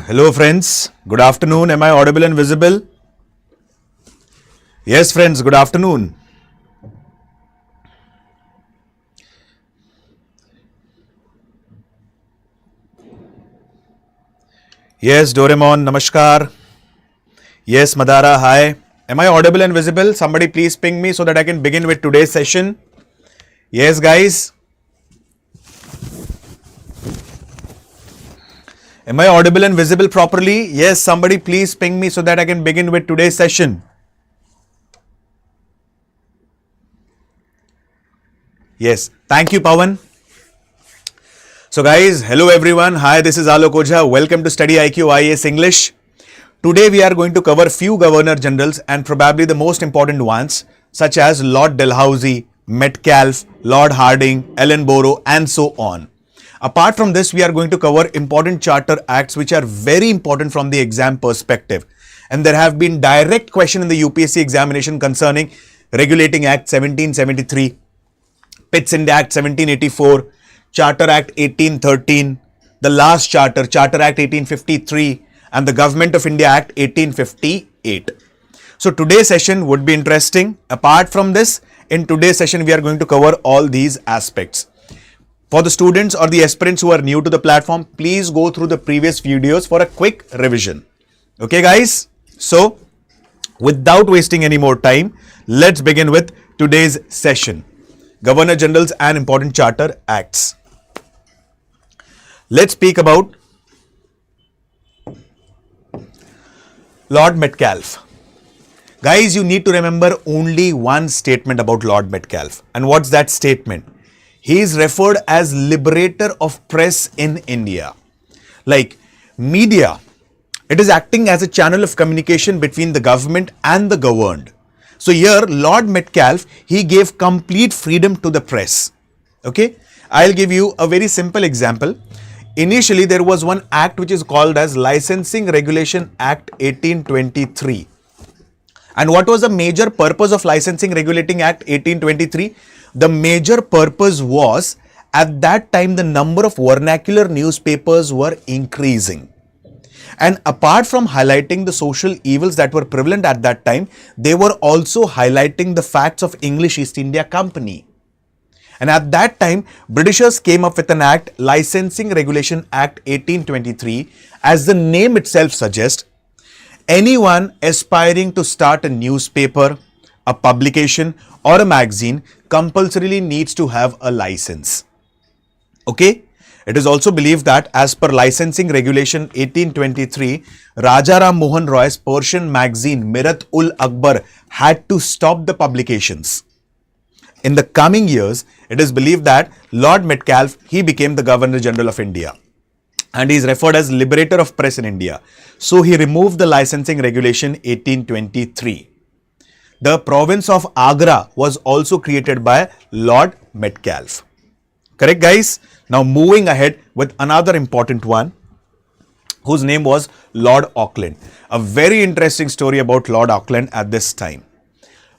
Hello friends, good afternoon. Am I audible and visible? Yes friends, good afternoon. Yes, Doraemon, namaskar. Yes, Madara, hi. Am I audible and visible? Somebody please ping me so that I can begin with today's session. Yes, guys. Am I audible and visible properly? Yes, somebody please ping me so that I can begin with today's session. Yes, thank you, Pawan. So guys, hello everyone. Hi, this is Alok Ojha. Welcome to StudyIQ IAS English. Today we are going to cover few Governor Generals and probably the most important ones such as Lord Dalhousie, Metcalfe, Lord Hardinge, Ellenborough and so on. Apart from this, we are going to cover important charter acts which are very important from the exam perspective. And there have been direct questions in the UPSC examination concerning Regulating Act 1773, Pitt's India Act 1784, Charter Act 1813, the last Charter Act 1853 and the Government of India Act 1858. So today's session would be interesting. Apart from this, in today's session, we are going to cover all these aspects. For the students or the aspirants who are new to the platform, please go through the previous videos for a quick revision. Okay guys? So, without wasting any more time, let's begin with today's session. Governor Generals and important charter acts. Let's speak about Lord Metcalfe. Guys, you need to remember only one statement about Lord Metcalfe. And what's that statement? He is referred as liberator of press in India. Like media, it is acting as a channel of communication between the government and the governed. So here, Lord Metcalfe, he gave complete freedom to the press. Okay, I'll give you a very simple example. Initially, there was one act which is called as Licensing Regulation Act 1823. And what was the major purpose of Licensing Regulating Act 1823? The major purpose was, at that time, the number of vernacular newspapers were increasing. And apart from highlighting the social evils that were prevalent at that time, they were also highlighting the facts of English East India Company. And at that time, Britishers came up with an act, Licensing Regulation Act 1823. As the name itself suggests, anyone aspiring to start a newspaper, a publication or a magazine compulsorily needs to have a license. Okay? It is also believed that as per Licensing Regulation 1823, Raja Ram Mohan Roy's Persian magazine Mirat-ul-Akbar had to stop the publications. In the coming years, it is believed that Lord Metcalfe, he became the Governor General of India. And he is referred as Liberator of Press in India. So he removed the Licensing Regulation 1823. The province of Agra was also created by Lord Metcalfe. Correct guys? Now moving ahead with another important one whose name was Lord Auckland. A very interesting story about Lord Auckland at this time.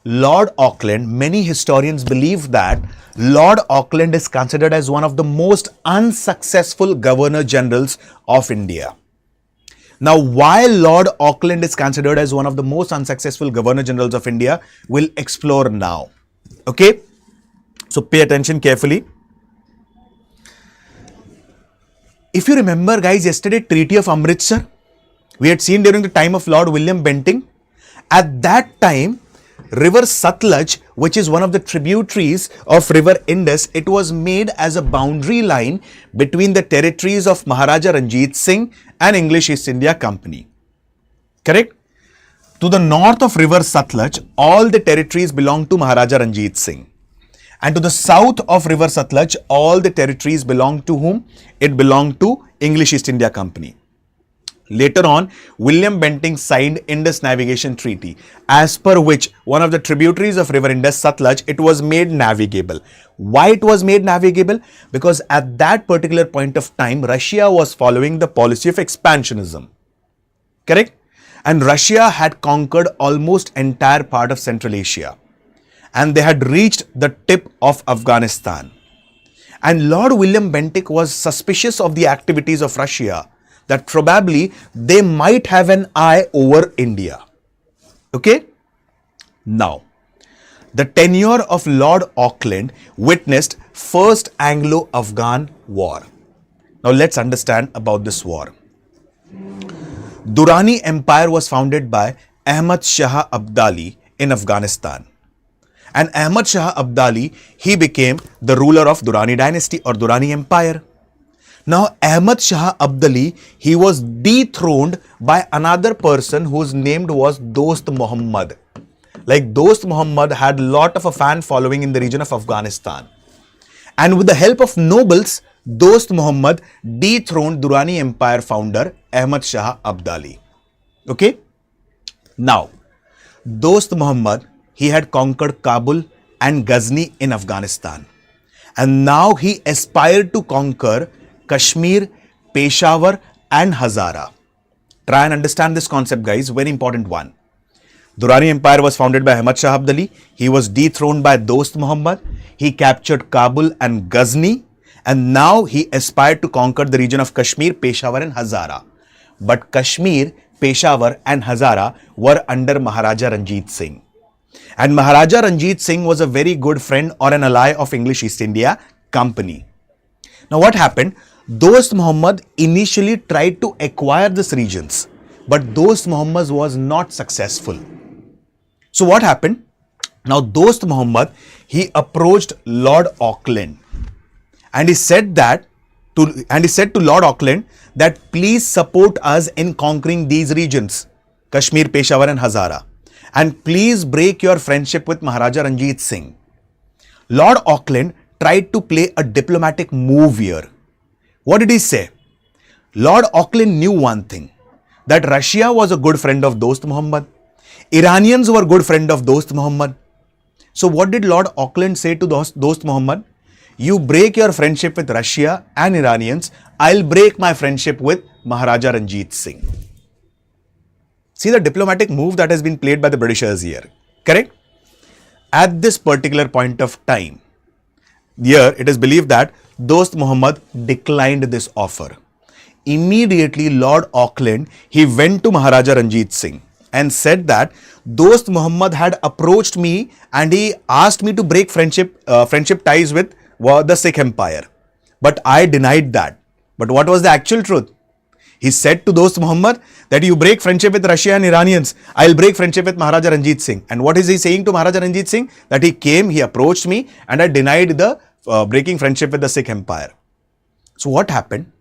Lord Auckland, many historians believe that Lord Auckland is considered as one of the most unsuccessful Governor Generals of India. Now, why Lord Auckland is considered as one of the most unsuccessful Governor Generals of India, we'll explore now. Okay? So, pay attention carefully. If you remember, guys, yesterday, Treaty of Amritsar, we had seen during the time of Lord William Bentinck. At that time, River Satluj, which is one of the tributaries of River Indus, it was made as a boundary line between the territories of Maharaja Ranjit Singh and English East India Company. Correct? To the north of River Satluj, all the territories belonged to Maharaja Ranjit Singh. And to the south of River Satluj, all the territories belonged to whom? It belonged to English East India Company. Later on, William Bentinck signed Indus Navigation Treaty, as per which one of the tributaries of River Indus, Satluj, it was made navigable. Why it was made navigable? Because at that particular point of time, Russia was following the policy of expansionism. Correct? And Russia had conquered almost entire part of Central Asia. And they had reached the tip of Afghanistan. And Lord William Bentinck was suspicious of the activities of Russia. that probably they might have an eye over India. Okay? Now, the tenure of Lord Auckland witnessed First Anglo-Afghan War. Now let's understand about this war. Durrani Empire was founded by Ahmad Shah Abdali in Afghanistan. And Ahmad Shah Abdali, he became the ruler of Durrani dynasty or Durrani Empire. Now Ahmad Shah Abdali, he was dethroned by another person whose name was Dost Muhammad. Like Dost Muhammad had a lot of a fan following in the region of Afghanistan. And with the help of nobles, Dost Muhammad dethroned Durrani Empire founder Ahmad Shah Abdali. Okay? Now, Dost Muhammad, he had conquered Kabul and Ghazni in Afghanistan. And now he aspired to conquer Kashmir, Peshawar and Hazara. Try and understand this concept, guys. Very important one. Durrani Empire was founded by Ahmad Shah Abdali. He was dethroned by Dost Muhammad. He captured Kabul and Ghazni. And now he aspired to conquer the region of Kashmir, Peshawar and Hazara. But Kashmir, Peshawar and Hazara were under Maharaja Ranjit Singh. And Maharaja Ranjit Singh was a very good friend or an ally of English East India Company. Now what happened? Dost Muhammad initially tried to acquire these regions, but Dost Muhammad was not successful. So what happened? Now Dost Muhammad, he approached Lord Auckland and he said to Lord Auckland that please support us in conquering these regions, Kashmir, Peshawar and Hazara, and please break your friendship with Maharaja Ranjit Singh. Lord Auckland tried to play a diplomatic move here. What did he say? Lord Auckland knew one thing, that Russia was a good friend of Dost Muhammad. Iranians were good friend of Dost Muhammad. So what did Lord Auckland say to Dost Muhammad? You break your friendship with Russia and Iranians, I'll break my friendship with Maharaja Ranjit Singh. See the diplomatic move that has been played by the Britishers here, correct? At this particular point of time, here it is believed that Dost Muhammad declined this offer. Immediately Lord Auckland, he went to Maharaja Ranjit Singh and said that Dost Muhammad had approached me and he asked me to break friendship ties with the Sikh Empire. But I denied that. But what was the actual truth? He said to Dost Muhammad that you break friendship with Russia and Iranians, I'll break friendship with Maharaja Ranjit Singh. And what is he saying to Maharaja Ranjit Singh? That he came, he approached me and I denied the breaking friendship with the Sikh Empire. So what happened?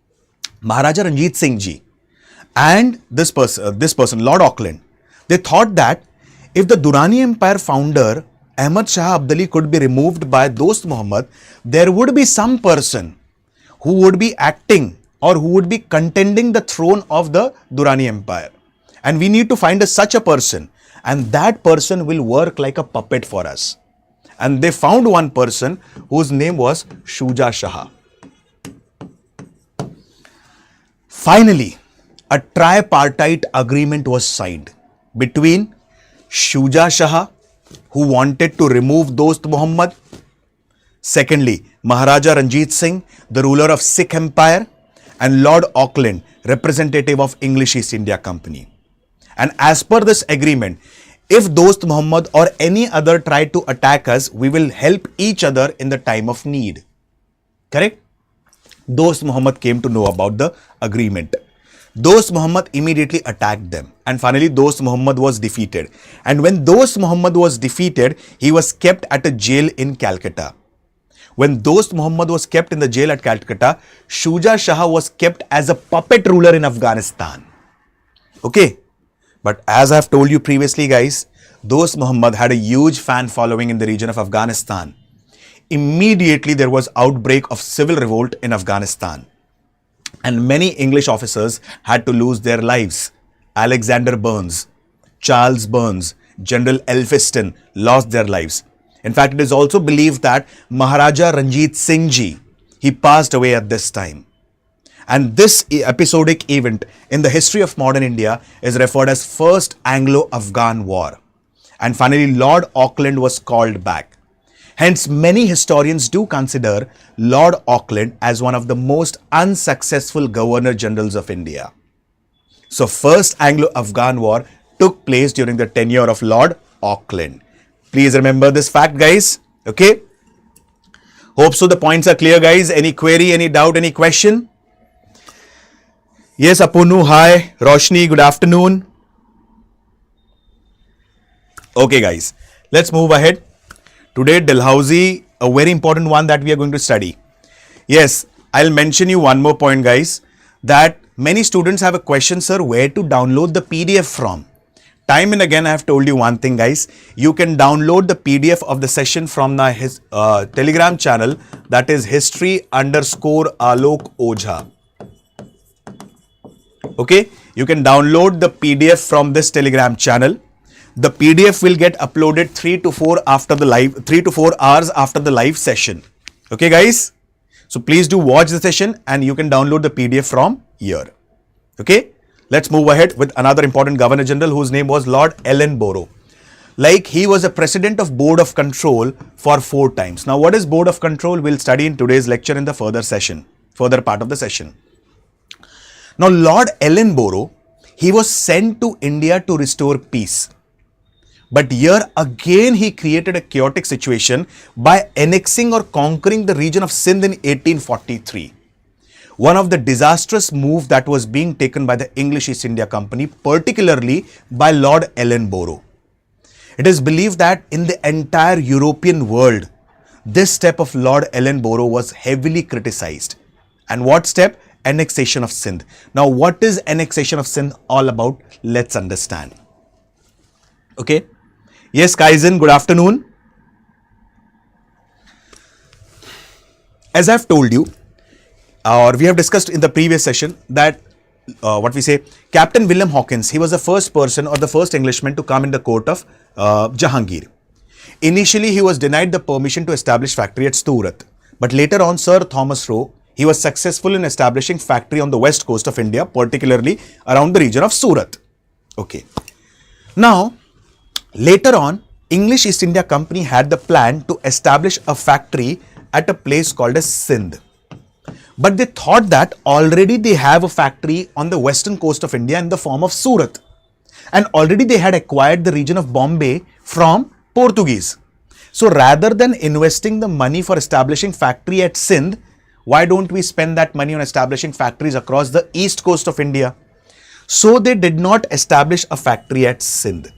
Maharaja Ranjit Singh ji and this person, Lord Auckland, they thought that if the Durrani Empire founder Ahmad Shah Abdali could be removed by Dost Muhammad, there would be some person who would be acting or who would be contending the throne of the Durrani Empire. And we need to find such a person, and that person will work like a puppet for us. And they found one person whose name was Shuja Shah. Finally, a tripartite agreement was signed between Shuja Shah, who wanted to remove Dost Muhammad. Secondly, Maharaja Ranjit Singh, the ruler of Sikh Empire, and Lord Auckland, representative of English East India Company. And as per this agreement, if Dost Muhammad or any other try to attack us, we will help each other in the time of need. Correct? Dost Muhammad came to know about the agreement. Dost Muhammad immediately attacked them. And finally, Dost Muhammad was defeated. And when Dost Muhammad was defeated, he was kept at a jail in Calcutta. When Dost Muhammad was kept in the jail at Calcutta, Shuja Shah was kept as a puppet ruler in Afghanistan. Okay. But as I have told you previously, guys, Dost Muhammad had a huge fan following in the region of Afghanistan. Immediately there was outbreak of civil revolt in Afghanistan. And many English officers had to lose their lives. Alexander Burnes, Charles Burnes, General Elphiston lost their lives. In fact, it is also believed that Maharaja Ranjit Singh ji, he passed away at this time. And this episodic event in the history of modern India is referred as First Anglo-Afghan War. And finally, Lord Auckland was called back. Hence, many historians do consider Lord Auckland as one of the most unsuccessful Governor Generals of India. So, First Anglo-Afghan War took place during the tenure of Lord Auckland. Please remember this fact, guys. Okay. Hope so the points are clear, guys. Any query, any doubt, any question? Yes, Apunu, hi. Roshni, good afternoon. Okay, guys. Let's move ahead. Today, Dalhousie, a very important one that we are going to study. Yes, I'll mention you one more point, guys, that many students have a question, sir, where to download the PDF from. Time and again, I have told you one thing, guys. You can download the PDF of the session from the Telegram channel, that is history_Alok Ojha. Okay, you can download the PDF from this Telegram channel. The PDF will get uploaded 3 to 4 hours after the live session. Okay, guys. So please do watch the session and you can download the PDF from here. Okay. Let's move ahead with another important Governor General whose name was Lord Ellenborough. Like, he was a president of Board of Control for 4 times. Now, what is Board of Control? We'll study in today's lecture in the further part of the session. Now, Lord Ellenborough, he was sent to India to restore peace. But here again, he created a chaotic situation by annexing or conquering the region of Sindh in 1843. One of the disastrous moves that was being taken by the English East India Company, particularly by Lord Ellenborough. It is believed that in the entire European world, this step of Lord Ellenborough was heavily criticized. And what step? Annexation of Sindh. Now, what is annexation of Sindh all about? Let's understand. Okay. Yes, Kaizen, good afternoon. As I've told you, or we have discussed in the previous session that Captain William Hawkins, he was the first person or the first Englishman to come in the court of Jahangir. Initially, he was denied the permission to establish factory at Surat. But later on, Sir Thomas Roe, he was successful in establishing factory on the west coast of India, particularly around the region of Surat. Okay. Now, later on, English East India Company had the plan to establish a factory at a place called as Sindh. But they thought that already they have a factory on the western coast of India in the form of Surat. And already they had acquired the region of Bombay from Portuguese. So rather than investing the money for establishing factory at Sindh, why don't we spend that money on establishing factories across the east coast of India? So they did not establish a factory at Sindh.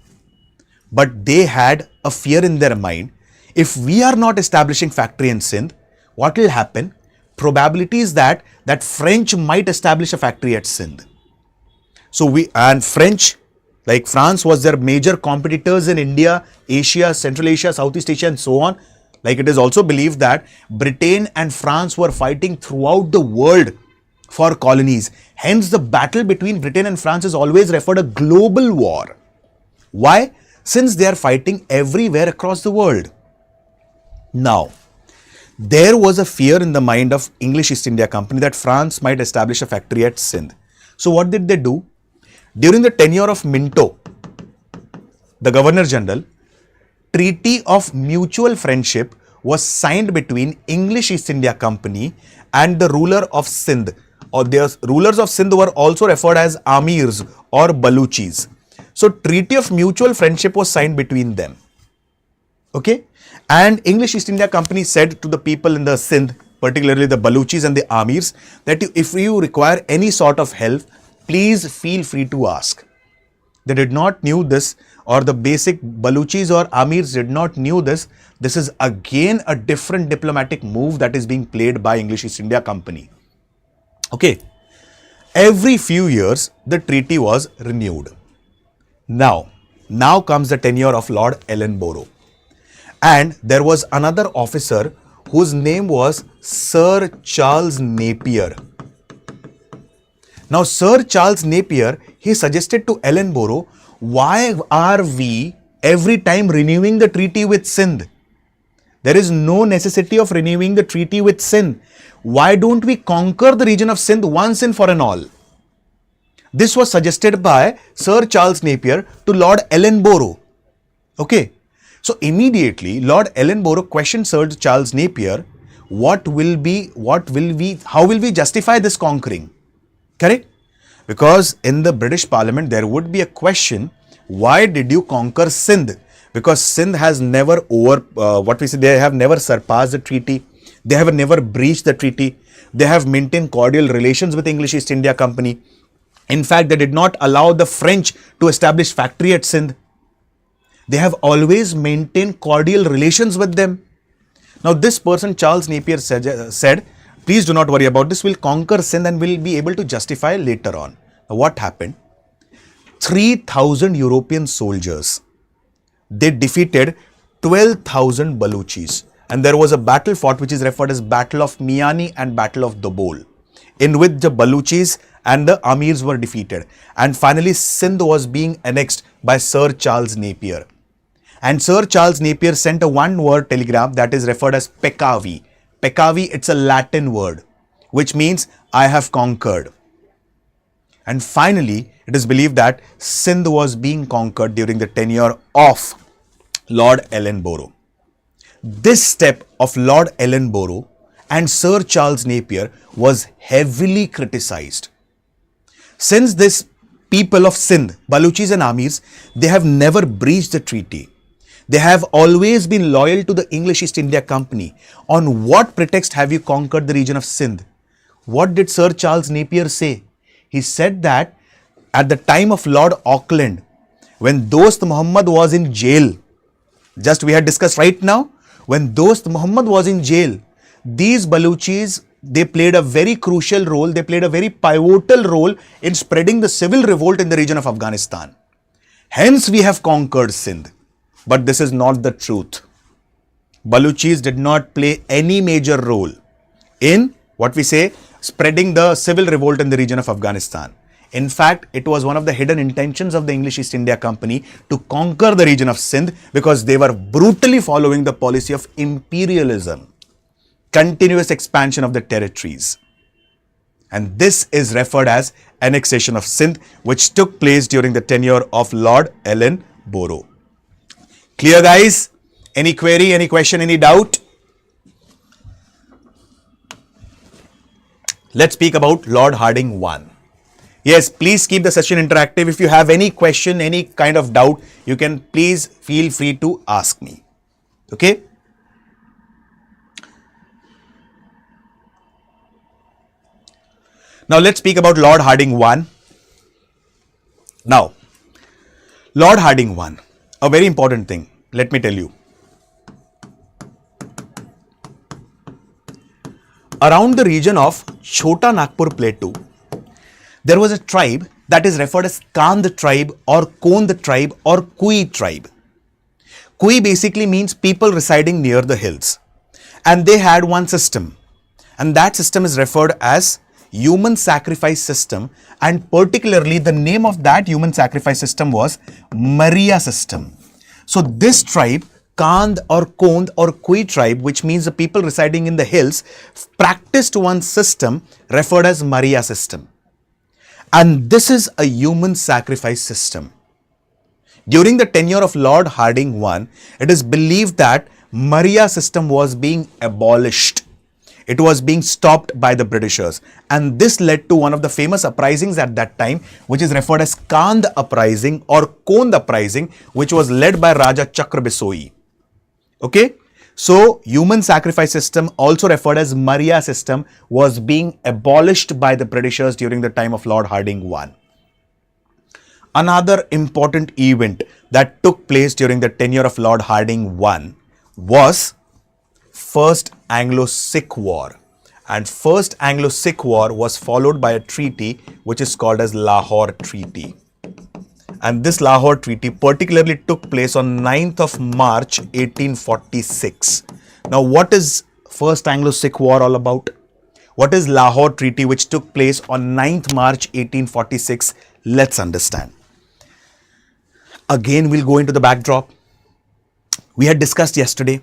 But they had a fear in their mind. If we are not establishing factory in Sindh, what will happen? Probability is that French might establish a factory at Sindh. So French, like France, was their major competitors in India, Asia, Central Asia, Southeast Asia, and so on. Like, it is also believed that Britain and France were fighting throughout the world for colonies. Hence, the battle between Britain and France is always referred a global war. Why? Since they are fighting everywhere across the world. Now, there was a fear in the mind of English East India Company that France might establish a factory at Sindh. So what did they do? During the tenure of Minto, the Governor General, Treaty of Mutual Friendship was signed between English East India Company and the ruler of Sindh. Or their rulers of Sindh were also referred as Amirs or Baluchis. So Treaty of Mutual Friendship was signed between them. Okay. And English East India Company said to the people in the Sindh, particularly the Baluchis and the Amirs, that if you require any sort of help, please feel free to ask. They did not knew this, or the basic Baluchis or Amirs did not knew this. This is again a different diplomatic move that is being played by English East India Company. Okay. Every few years, the treaty was renewed. Now comes the tenure of Lord Ellenborough. And there was another officer whose name was Sir Charles Napier. Now, Sir Charles Napier, he suggested to Ellenborough, why are we every time renewing the treaty with Sindh? There is no necessity of renewing the treaty with Sindh. Why don't we conquer the region of Sindh once and for all? This was suggested by Sir Charles Napier to Lord Ellenborough. Okay. So immediately, Lord Ellenborough questioned Sir Charles Napier, how will we justify this conquering? Correct? Because in the British Parliament, there would be a question, why did you conquer Sindh? Because Sindh has never they have never surpassed the treaty. They have never breached the treaty. They have maintained cordial relations with English East India Company. In fact, they did not allow the French to establish factory at Sindh. They have always maintained cordial relations with them. Now, this person, Charles Napier, said, please do not worry about this. We'll conquer Sindh and we'll be able to justify later on. Now, what happened? 3,000 European soldiers, they defeated 12,000 Baluchis. And there was a battle fought which is referred as Battle of Miani and Battle of Dobol, in which the Baluchis and the Amirs were defeated. And finally, Sindh was being annexed by Sir Charles Napier. And Sir Charles Napier sent a one-word telegram that is referred as Peccavi. Peccavi, it's a Latin word, which means I have conquered. And finally, it is believed that Sindh was being conquered during the tenure of Lord Ellenborough. This step of Lord Ellenborough and Sir Charles Napier was heavily criticized. Since this people of Sindh, Baluchis and Amirs, they have never breached the treaty. They have always been loyal to the English East India Company. On what pretext have you conquered the region of Sindh? What did Sir Charles Napier say? He said that at the time of Lord Auckland, when Dost Muhammad was in jail, just we had discussed right now, when Dost Muhammad was in jail, these Baluchis, they played a very crucial role, they played a very pivotal role in spreading the civil revolt in the region of Afghanistan. Hence, we have conquered Sindh. But this is not the truth. Baluchis did not play any major role in spreading the civil revolt in the region of Afghanistan. In fact, it was one of the hidden intentions of the English East India Company to conquer the region of Sindh because they were brutally following the policy of imperialism, continuous expansion of the territories. And this is referred as annexation of Sindh, which took place during the tenure of Lord Ellenborough. Clear, guys? Any query, any question, any doubt? Let's speak about Lord Hardinge 1. Yes, please keep the session interactive. If you have any question, any kind of doubt, you can please feel free to ask me. Okay? Now, let's speak about Lord Hardinge 1. Now, Lord Hardinge 1. A very important thing, let me tell you. Around the region of Chota Nagpur Plateau, there was a tribe that is referred as Kand tribe or Kond tribe or Kui tribe. Kui basically means people residing near the hills. And they had one system. And that system is referred as human sacrifice system, and particularly the name of that human sacrifice system was Maria system. So this tribe, Kand or Kond or Kui tribe, which means the people residing in the hills, practiced one system referred as Maria system. And this is a human sacrifice system. During the tenure of Lord Hardinge I, it is believed that Maria system was being abolished. It was being stopped by the Britishers, and this led to one of the famous uprisings at that time, which is referred as Kand uprising or Kond uprising, which was led by Raja Chakra Bisoi. Okay, so human sacrifice system, also referred as Maria system, was being abolished by the Britishers during the time of Lord Hardinge I. Another important event that took place during the tenure of Lord Hardinge I was First Anglo-Sikh War, and First Anglo-Sikh War was followed by a treaty which is called as Lahore Treaty. And this Lahore Treaty particularly took place on 9th of March 1846. Now, what is First Anglo-Sikh War all about? What is Lahore Treaty which took place on 9th March 1846? Let's understand. Again, we'll go into the backdrop. We had discussed yesterday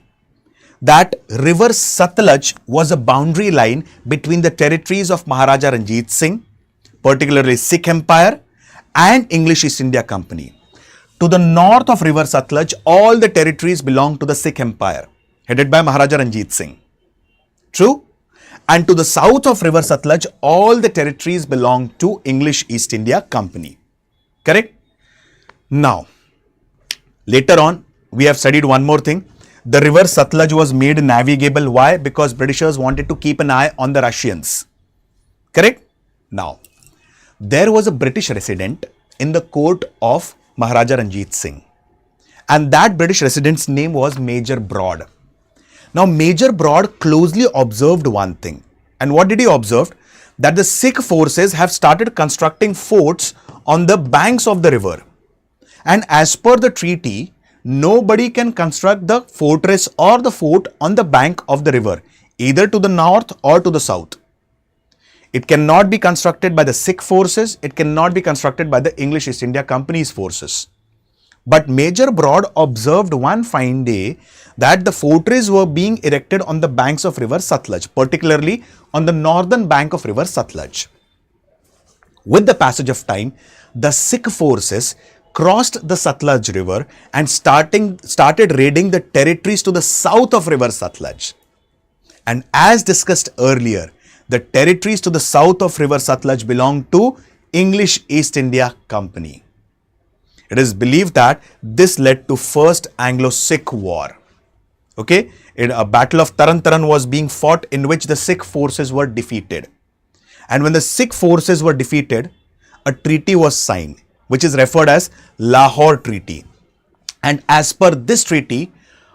that river Satluj was a boundary line between the territories of Maharaja Ranjit Singh, particularly Sikh Empire, and English East India Company. To To the north of River Satluj, all the territories belong to the Sikh Empire, headed by Maharaja Ranjit Singh. True? And to the south of River Satluj, all the territories belong to English East India Company. Correct? Now, later on, we have studied one more thing. The River Satluj was made navigable. Why? Because Britishers wanted to keep an eye on the Russians. Correct? Now, there was a British resident in the court of Maharaja Ranjit Singh. And that British resident's name was Major Broad. Now, Major Broad closely observed one thing. And what did he observe? That the Sikh forces have started constructing forts on the banks of the river. And as per the treaty, nobody can construct the fortress or the fort on the bank of the river, either to the north or to the south. It cannot be constructed by the Sikh forces. It cannot be constructed by the English East India Company's forces. But Major Broad observed one fine day that the fortresses were being erected on the banks of River Satluj, particularly on the northern bank of River Satluj. With the passage of time, the Sikh forces crossed the Satluj River and started raiding the territories to the south of River Satluj. And as discussed earlier, the territories to the south of River Satluj belong to English East India Company. It is believed that this led to First Anglo-Sikh War. Okay, a battle of Taran was being fought in which the Sikh forces were defeated. And when the Sikh forces were defeated, a treaty was signed, which is referred as Lahore Treaty. And as per this treaty,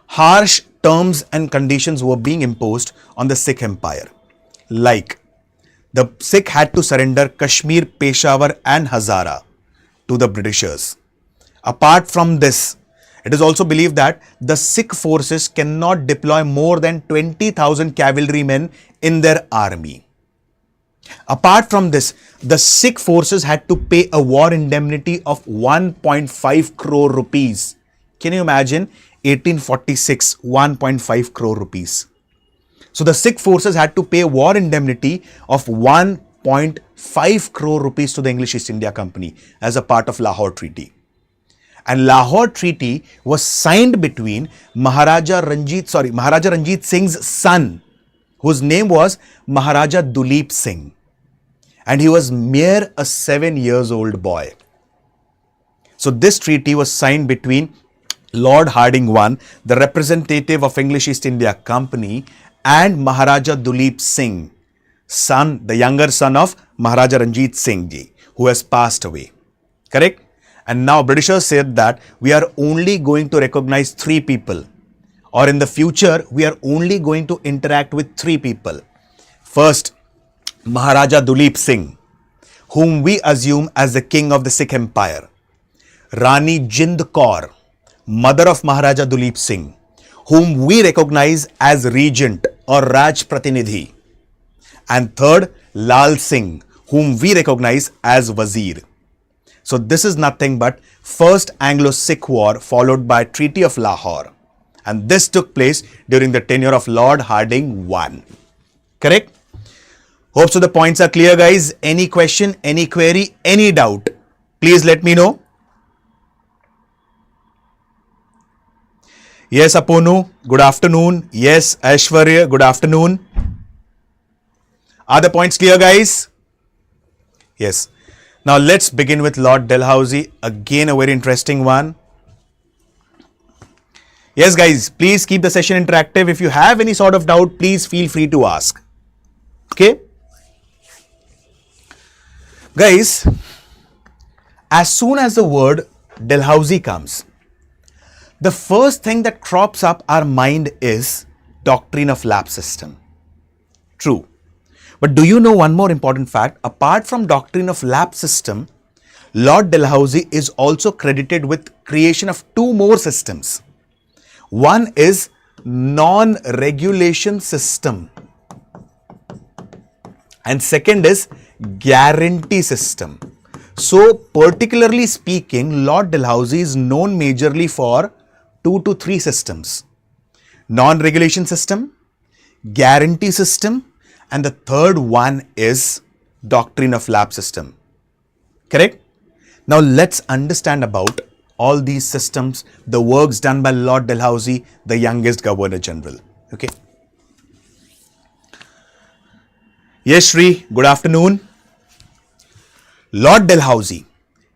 harsh terms and conditions were being imposed on the Sikh Empire. Like, the Sikh had to surrender Kashmir, Peshawar and Hazara to the Britishers. Apart from this, it is also believed that the Sikh forces cannot deploy more than 20,000 cavalrymen in their army. Apart from this, the Sikh forces had to pay a war indemnity of 1.5 crore rupees. Can you imagine? 1846, 1.5 crore rupees. So the Sikh forces had to pay a war indemnity of 1.5 crore rupees to the English East India Company as a part of Lahore Treaty. And Lahore Treaty was signed between Maharaja Ranjit Singh's son, whose name was Maharaja Duleep Singh. And he was mere a 7-year-old boy. So this treaty was signed between Lord Hardinge I, the representative of English East India Company, and Maharaja Duleep Singh, the younger son of Maharaja Ranjit Singh ji, who has passed away. Correct? And now Britishers said that we are only going to recognize 3 people, or in the future we are only going to interact with 3 people. First, Maharaja Duleep Singh, whom we assume as the king of the Sikh Empire. Rani Jind Kaur, mother of Maharaja Duleep Singh, whom we recognize as regent or Raj Pratinidhi. And third, Lal Singh, whom we recognize as Wazir. So this is nothing but First Anglo-Sikh War followed by Treaty of Lahore. And this took place during the tenure of Lord Hardinge I. Correct? Hope so the points are clear, guys. Any question, any query, any doubt, please let me know. Yes, Aponu, good afternoon. Yes, Aishwarya, good afternoon. Are the points clear, guys? Yes. Now let's begin with Lord Dalhousie. Again, a very interesting one. Yes, guys, please keep the session interactive. If you have any sort of doubt, please feel free to ask. Okay? Guys, as soon as the word Dalhousie comes, the first thing that crops up our mind is doctrine of lapse system. True. But do you know one more important fact? Apart from doctrine of lapse system, Lord Dalhousie is also credited with creation of 2 more systems. One is non-regulation system and second is guarantee system. So particularly speaking, Lord Dalhousie is known majorly for 2 to 3 systems. Non-regulation system, guarantee system, and the third one is doctrine of lapse system. Correct? Now let's understand about all these systems, the works done by Lord Dalhousie, the youngest Governor General. Okay. Yes, Shri, good afternoon. Lord Dalhousie,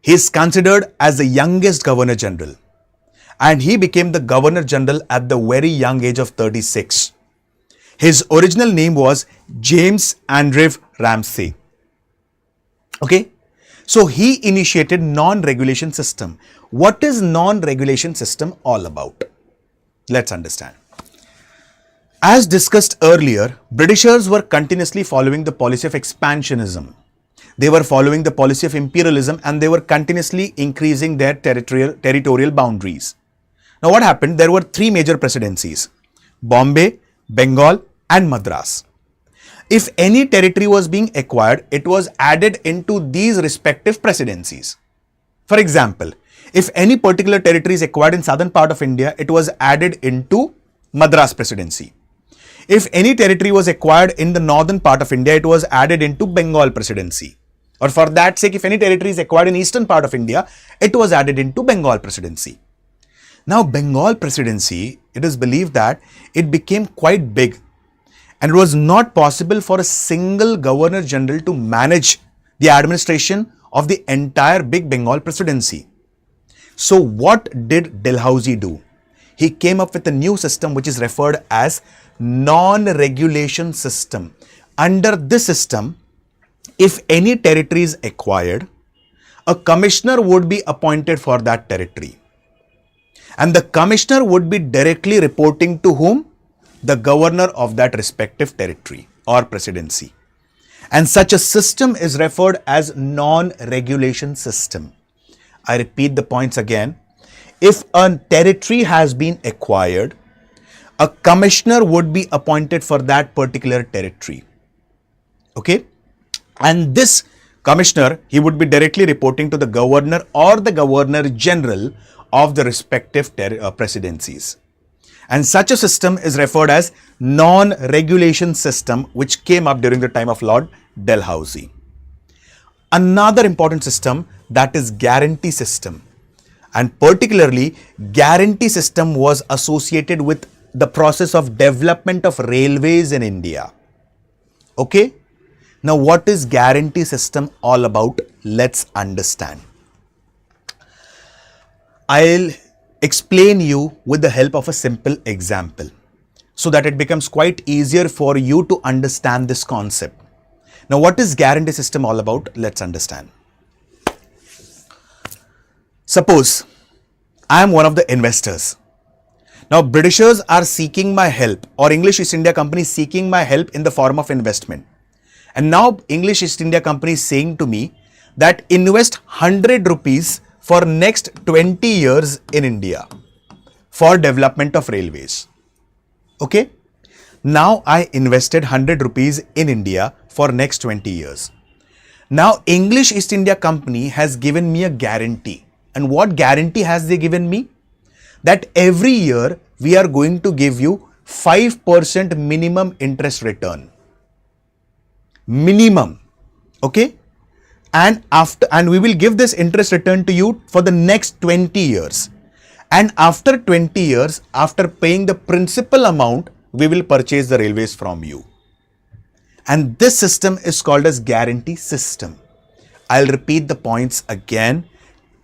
he is considered as the youngest Governor General, and he became the Governor General at the very young age of 36. His original name was James Andrew Ramsay. Okay. So he initiated non-regulation system. What is non-regulation system all about? Let's understand. As discussed earlier, Britishers were continuously following the policy of expansionism. They were following the policy of imperialism, and they were continuously increasing their territorial boundaries. Now what happened? There were three major presidencies: Bombay, Bengal and Madras. If any territory was being acquired, it was added into these respective presidencies. For example, if any particular territory is acquired in southern part of India, it was added into Madras presidency. If any territory was acquired in the northern part of India, it was added into Bengal presidency. Or for that sake, if any territory is acquired in eastern part of India, it was added into Bengal presidency. Now, Bengal presidency, it is believed that it became quite big, and it was not possible for a single Governor General to manage the administration of the entire big Bengal presidency. So what did Dalhousie do? He came up with a new system which is referred as non-regulation system. Under this system, if any territory is acquired, a commissioner would be appointed for that territory. And the commissioner would be directly reporting to whom? The governor of that respective territory or presidency. And such a system is referred as non-regulation system. I repeat the points again. If a territory has been acquired, a commissioner would be appointed for that particular territory. Okay? And this commissioner, he would be directly reporting to the governor or the Governor General of the respective presidencies. And such a system is referred as non-regulation system, which came up during the time of Lord Dalhousie. Another important system, that is guarantee system. And particularly, guarantee system was associated with the process of development of railways in India. Okay? Now, what is guarantee system all about? Let's understand. I'll explain you with the help of a simple example so that it becomes quite easier for you to understand this concept. Now, what is guarantee system all about? Let's understand. Suppose I am one of the investors. Now, Britishers are seeking my help, or English East India Company is seeking my help in the form of investment. And now English East India Company is saying to me that invest 100 rupees for next 20 years in India for development of railways. Okay. Now I invested 100 rupees in India for next 20 years. Now English East India Company has given me a guarantee. And what guarantee has they given me? That every year we are going to give you 5% minimum interest return. Minimum. Okay. And we will give this interest return to you for the next 20 years. And after 20 years, after paying the principal amount, we will purchase the railways from you. And this system is called as guarantee system. I'll repeat the points again.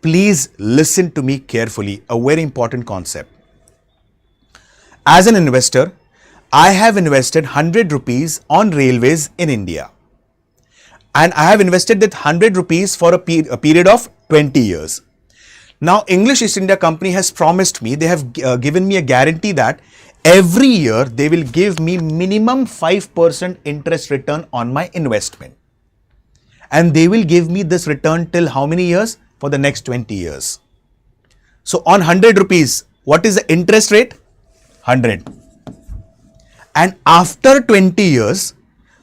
Please listen to me carefully. A very important concept. As an investor, I have invested 100 rupees on railways in India. And I have invested that 100 rupees for a period of 20 years. Now, English East India Company has promised me, they have given me a guarantee that every year they will give me minimum 5% interest return on my investment. And they will give me this return till how many years? For the next 20 years. So on 100 rupees, what is the interest rate? 100. And after 20 years,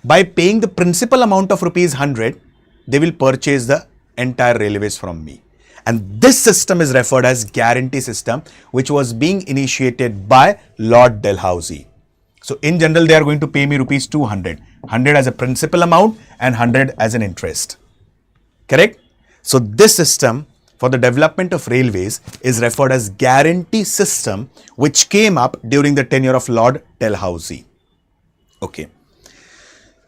by paying the principal amount of rupees 100, they will purchase the entire railways from me. And this system is referred as guarantee system, which was being initiated by Lord Dalhousie. So in general, they are going to pay me rupees 200. 100 as a principal amount and 100 as an interest. Correct? So this system for the development of railways is referred as guarantee system, which came up during the tenure of Lord Dalhousie. Okay.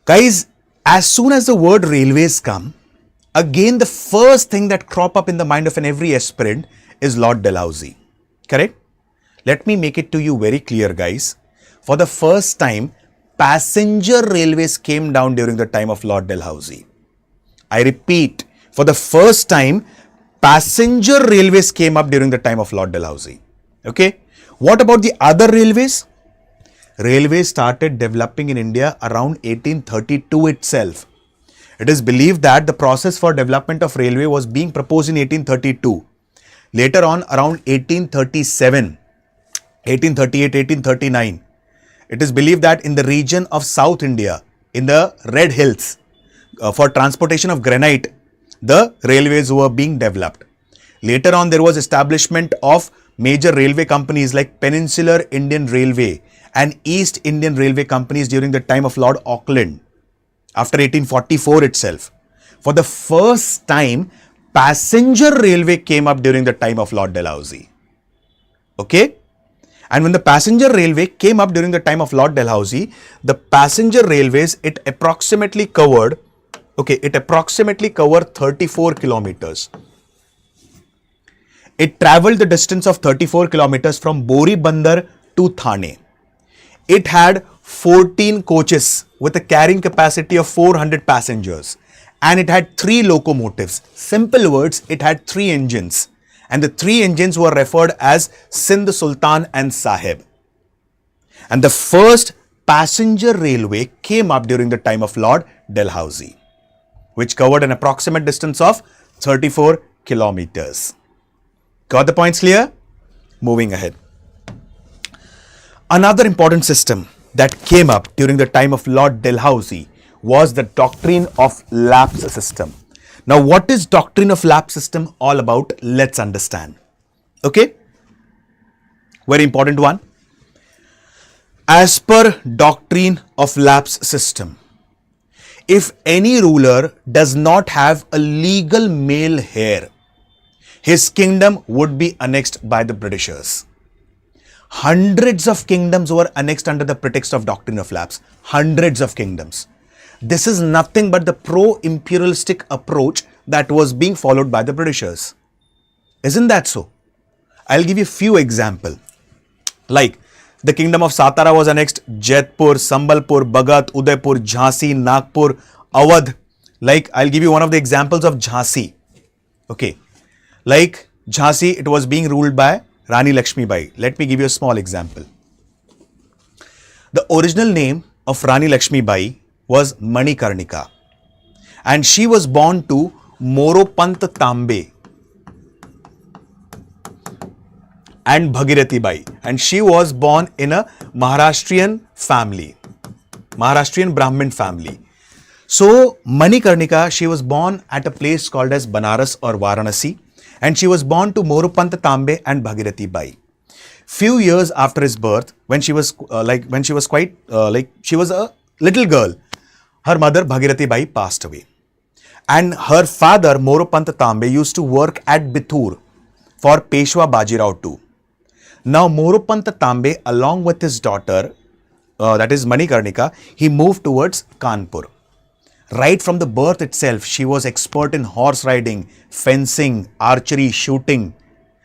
Guys, as soon as the word railways come, again the first thing that crop up in the mind of every aspirant is Lord Dalhousie. Correct? Let me make it to you very clear, guys. For the first time, passenger railways came down during the time of Lord Dalhousie. I repeat, for the first time, passenger railways came up during the time of Lord Dalhousie. Okay. What about the other railways? Railways started developing in India around 1832 itself. It is believed that the process for development of railway was being proposed in 1832. Later on, around 1837, 1838, 1839, it is believed that in the region of South India, in the Red Hills, for transportation of granite, the railways were being developed. Later on, there was establishment of major railway companies like Peninsular Indian Railway and East Indian Railway companies during the time of Lord Auckland, after 1844 itself. For the first time, passenger railway came up during the time of Lord Dalhousie. Okay? And when the passenger railway came up during the time of Lord Dalhousie, the passenger railways, it approximately covered 34 kilometers. It traveled the distance of 34 kilometers from Bori Bandar to Thane. It had 14 coaches with a carrying capacity of 400 passengers, and it had 3 locomotives. Simple words, it had 3 engines. And the 3 engines were referred as Sindh, Sultan and Sahib. And the first passenger railway came up during the time of Lord Dalhousie, which covered an approximate distance of 34 kilometers. Got the points clear? Moving ahead. Another important system that came up during the time of Lord Dalhousie was the doctrine of lapse system. Now, what is doctrine of lapse system all about? Let's understand. Okay? Very important one. As per doctrine of lapse system, if any ruler does not have a legal male heir, his kingdom would be annexed by the Britishers. Hundreds of kingdoms were annexed under the pretext of doctrine of lapse. Hundreds of kingdoms. This is nothing but the pro-imperialistic approach that was being followed by the Britishers. Isn't that so? I'll give you a few examples. Like, the kingdom of Satara was annexed, Jaipur, Sambalpur, Bhagat, Udaipur, Jhansi, Nagpur, Awadh. Like, I'll give you one of the examples of Jhansi. Okay. Like, Jhansi, it was being ruled by Rani Lakshmi Bai. Let me give you a small example. The original name of Rani Lakshmi Bai was Manikarnika, and she was born to Moropant Tambe and Bhagirathi Bai, and she was born in a Maharashtrian family, Maharashtrian Brahmin family. So Manikarnika, she was born at a place called as Banaras or Varanasi, and she was born to Moropant Tambe and Bhagirathi Bai. Few years after his birth, when she was she was a little girl, her mother Bhagirathi Bai passed away, and her father Moropant Tambe used to work at Bithur for Peshwa Bajirao II. Now Moropant Tambe, along with his daughter, that is Manikarnika, he moved towards Kanpur. Right from the birth itself, she was expert in horse riding, fencing, archery, shooting.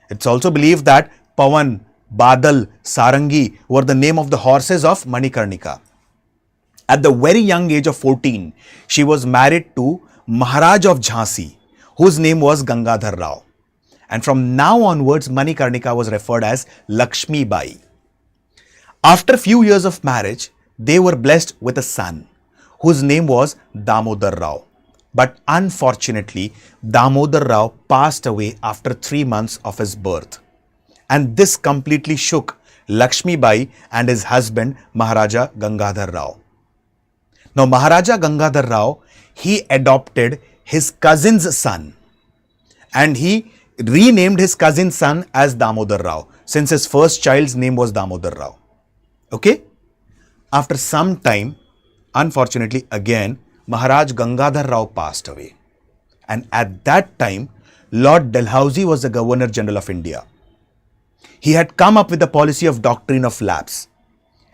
It's also believed that Pawan, Badal, Sarangi were the name of the horses of Manikarnika. At the very young age of 14, she was married to Maharaj of Jhansi, whose name was Gangadhar Rao. And from now onwards, Manikarnika was referred as Lakshmi Bai. After few years of marriage, they were blessed with a son, whose name was Damodar Rao. But unfortunately, Damodar Rao passed away after 3 months of his birth. And this completely shook Lakshmi Bai and his husband Maharaja Gangadhar Rao. Now Maharaja Gangadhar Rao, he adopted his cousin's son, and he renamed his cousin's son as Damodar Rao, since his first child's name was Damodar Rao. Okay? After some time, unfortunately again, Maharaj Gangadhar Rao passed away. And at that time, Lord Dalhousie was the Governor General of India. He had come up with the policy of doctrine of lapse.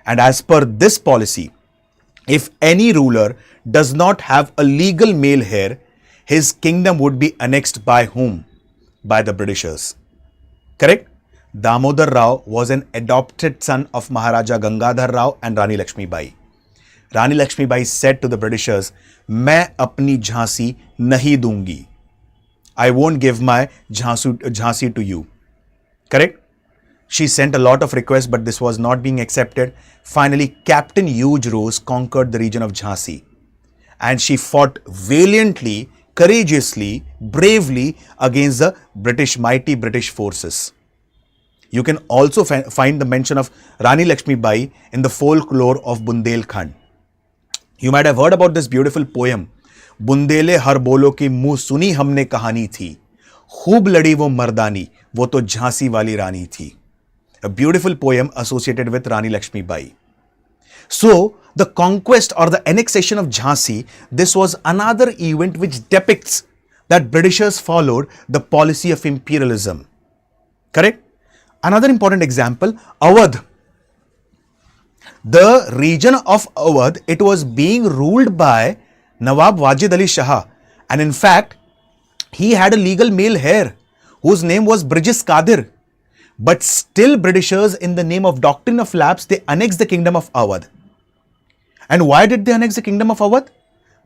And as per this policy, if any ruler does not have a legal male heir, his kingdom would be annexed by whom? By the Britishers. Correct? Damodar Rao was an adopted son of Maharaja Gangadhar Rao and Rani Lakshmi Bai. Rani Lakshmi Bai said to the Britishers, "मैं अपनी झांसी नहीं दूंगी. I won't give my Jhansi to you." Correct? She sent a lot of requests, but this was not being accepted. Finally, Captain Huge Rose conquered the region of Jhansi. And she fought valiantly, courageously, bravely against the mighty British forces. You can also find the mention of Rani Lakshmi Bai in the folklore of Bundelkhand. You might have heard about this beautiful poem. Bundele हर बोलो की मुंह सुनी हमने कहानी थी, खूब लड़ी वो मर्दानी, वो तो झांसी वाली रानी थी. A beautiful poem associated with Rani Lakshmi Bai. So, the conquest or the annexation of Jhansi, this was another event which depicts that Britishers followed the policy of imperialism. Correct? Another important example, Awadh. The region of Awadh, it was being ruled by Nawab Wajid Ali Shah, and in fact, he had a legal male heir whose name was British Qadir. But still Britishers, in the name of doctrine of lapse, they annexed the kingdom of Awadh. And why did they annex the kingdom of Awadh?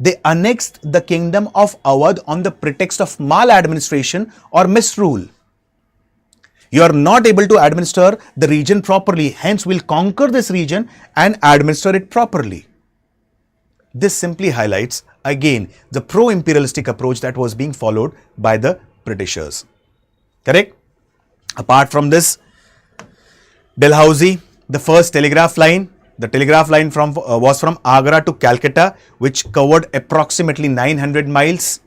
They annexed the kingdom of Awadh on the pretext of maladministration or misrule. You are not able to administer the region properly, hence we'll conquer this region and administer it properly. This simply highlights again the pro-imperialistic approach that was being followed by the Britishers. Correct? Apart from this, Dalhousie, the first telegraph line, the telegraph line was from Agra to Calcutta, which covered approximately 900 miles.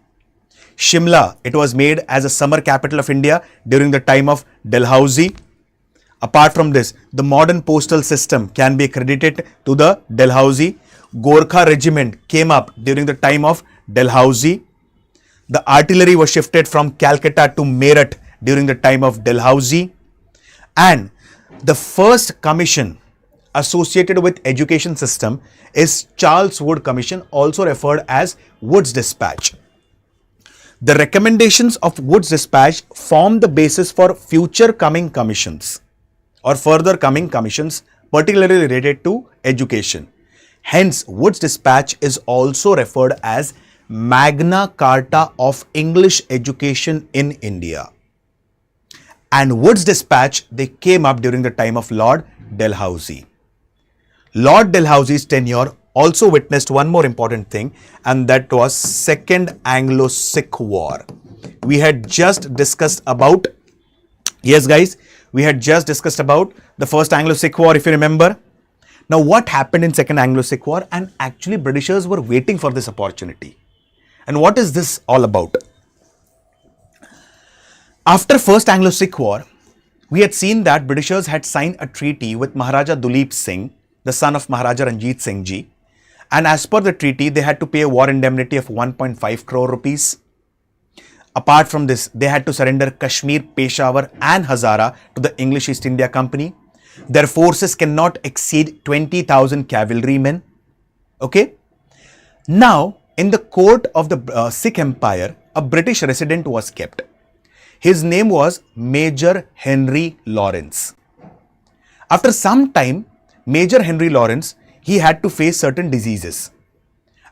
Shimla, it was made as a summer capital of India during the time of Dalhousie. Apart from this, the modern postal system can be credited to the Dalhousie. Gorkha regiment came up during the time of Dalhousie. The artillery was shifted from Calcutta to Meerut during the time of Dalhousie. And the first commission associated with education system is Charles Wood Commission, also referred as Wood's Dispatch. The recommendations of Wood's Dispatch form the basis for future coming commissions or further coming commissions, particularly related to education. Hence, Wood's Dispatch is also referred as Magna Carta of English education in India. And Wood's Dispatch, they came up during the time of Lord Dalhousie. Lord Dalhousie's tenure also witnessed one more important thing, and that was Second Anglo-Sikh War. We had just discussed about, yes guys, we had just discussed about the First Anglo-Sikh War, if you remember. Now what happened in Second Anglo-Sikh War? And actually Britishers were waiting for this opportunity. And what is this all about? After First Anglo-Sikh War, we had seen that Britishers had signed a treaty with Maharaja Duleep Singh, the son of Maharaja Ranjit Singh Ji. And as per the treaty, they had to pay a war indemnity of 1.5 crore rupees. Apart from this, they had to surrender Kashmir, Peshawar and Hazara to the English East India Company. Their forces cannot exceed 20,000 cavalrymen. Okay. Now, in the court of the Sikh Empire, a British resident was kept. His name was Major Henry Lawrence. After some time, Major Henry Lawrence, he had to face certain diseases.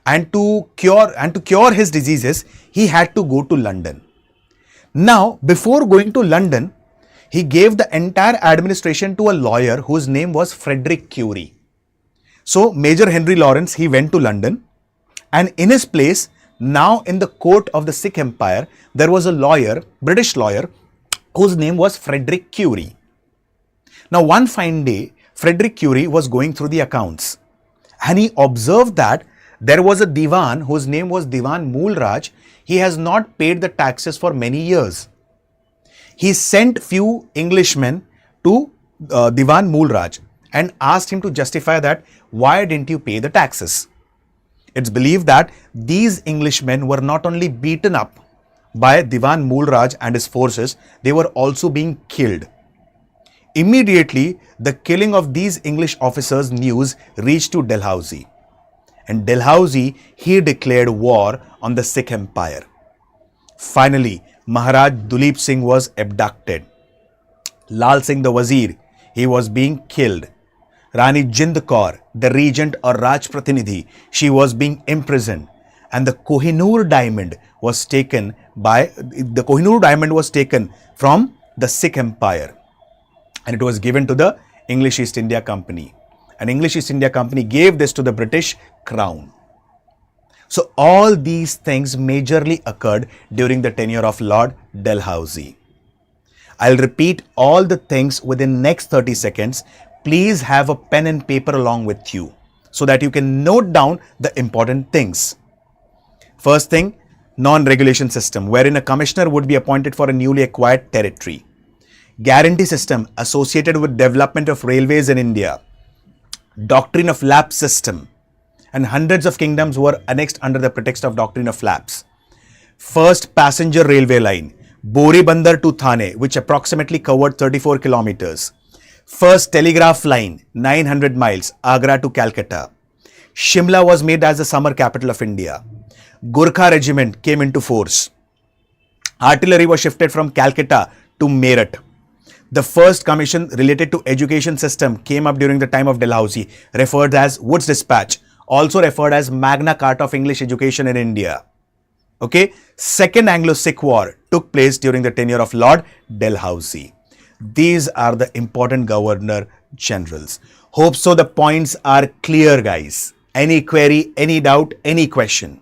And to cure his diseases, he had to go to London. Now, before going to London, he gave the entire administration to a lawyer whose name was Frederick Curie. So, Major Henry Lawrence, he went to London, and in his place, now in the court of the Sikh Empire, there was a lawyer, British lawyer, whose name was Frederick Curie. Now, one fine day, Frederick Curie was going through the accounts, and he observed that there was a Diwan whose name was Diwan Moolraj. He has not paid the taxes for many years. He sent few Englishmen to Diwan Moolraj and asked him to justify that why didn't you pay the taxes. It's believed that these Englishmen were not only beaten up, by Diwan Mulraj and his forces, they were also being killed. Immediately, the killing of these English officers' news reached to Dalhousie. And Dalhousie, he declared war on the Sikh Empire. Finally, Maharaj Duleep Singh was abducted. Lal Singh the Wazir, he was being killed. Rani Jind Kaur, the regent or Raj Pratinidhi, she was being imprisoned. And the Kohinoor diamond was taken from the Sikh Empire. And it was given to the English East India Company. And English East India Company gave this to the British Crown. So all these things majorly occurred during the tenure of Lord Dalhousie. I'll repeat all the things within next 30 seconds. Please have a pen and paper along with you so that you can note down the important things. First thing, non-regulation system, wherein a commissioner would be appointed for a newly acquired territory. Guarantee system associated with development of railways in India. Doctrine of lapse system, and hundreds of kingdoms were annexed under the pretext of doctrine of lapse. First passenger railway line, Boribandar to Thane, which approximately covered 34 kilometers. First telegraph line, 900 miles, Agra to Calcutta. Shimla was made as the summer capital of India. Gurkha regiment came into force. Artillery was shifted from Calcutta to Meerut. The first commission related to education system came up during the time of Dalhousie, referred as Wood's Dispatch, also referred as Magna Carta of English Education in India. Okay, Second Anglo-Sikh War took place during the tenure of Lord Dalhousie. These are the important governor generals. Hope so the points are clear, guys. Any query, any doubt, any question?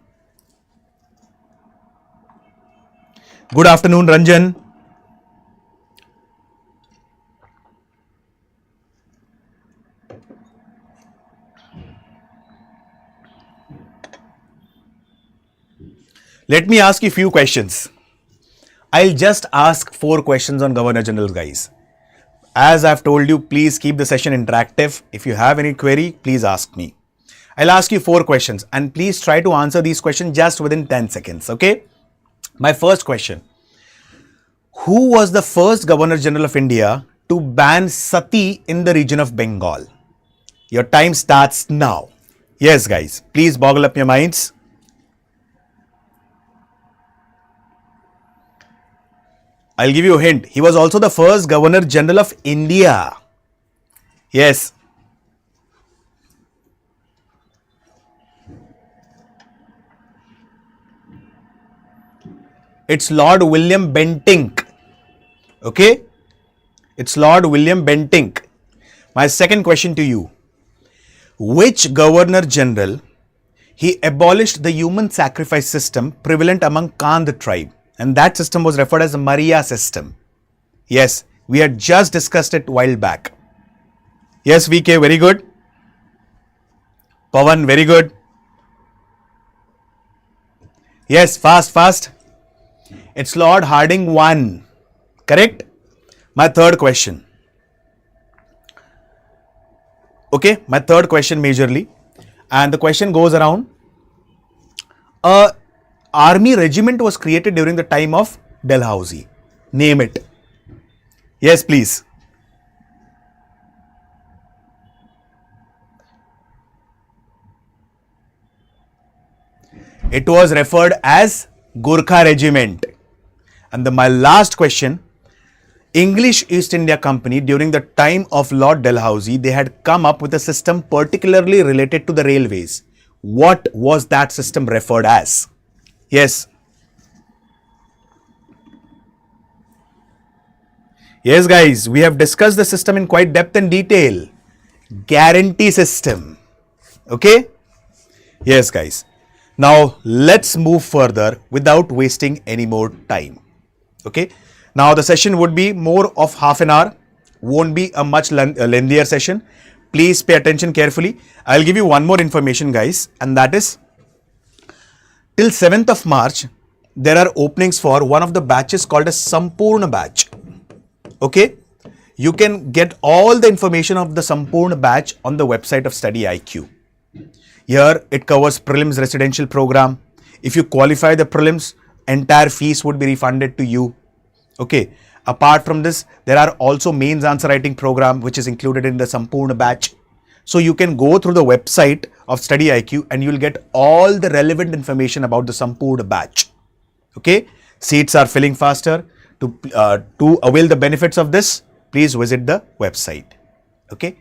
Good afternoon, Ranjan. Let me ask you a few questions. I'll just ask 4 questions on Governor General, guys. As I've told you, please keep the session interactive. If you have any query, please ask me. I'll ask you 4 questions and please try to answer these questions just within 10 seconds, okay? My first question. Who was the first Governor General of India to ban sati in the region of Bengal? Your time starts now. Yes, guys, please boggle up your minds. I'll give you a hint. He was also the first Governor General of India. Yes. It's Lord William Bentinck. Okay? It's Lord William Bentinck. My second question to you. Which Governor General, he abolished the human sacrifice system prevalent among Kand tribe? And that system was referred as the Maria system. Yes, we had just discussed it a while back. Yes, VK, very good. Pawan, very good. Yes, fast. It's Lord Hardinge 1. Correct? My third question. Okay, my third question majorly. And the question goes around. Army regiment was created during the time of Dalhousie. Name it. Yes, please. It was referred as Gurkha Regiment. And my last question. English East India Company during the time of Lord Dalhousie, they had come up with a system particularly related to the railways. What was that system referred as? Yes. Yes, guys, we have discussed the system in quite depth and detail. Guarantee system. Okay? Yes, guys. Now, let's move further without wasting any more time. Okay? Now, the session would be more of half an hour. Won't be a much lengthier session. Please pay attention carefully. I'll give you one more information, guys, and that is till 7th of March, there are openings for one of the batches called a Sampurna batch. Okay? You can get all the information of the Sampurna batch on the website of StudyIQ. Here, it covers Prelims Residential Program. If you qualify the Prelims, entire fees would be refunded to you. Okay. Apart from this, there are also mains answer writing program which is included in the Sampurna batch. So you can go through the website of StudyIQ and you will get all the relevant information about the Sampurna batch. Okay. Seats are filling faster. To avail the benefits of this, please visit the website. Okay.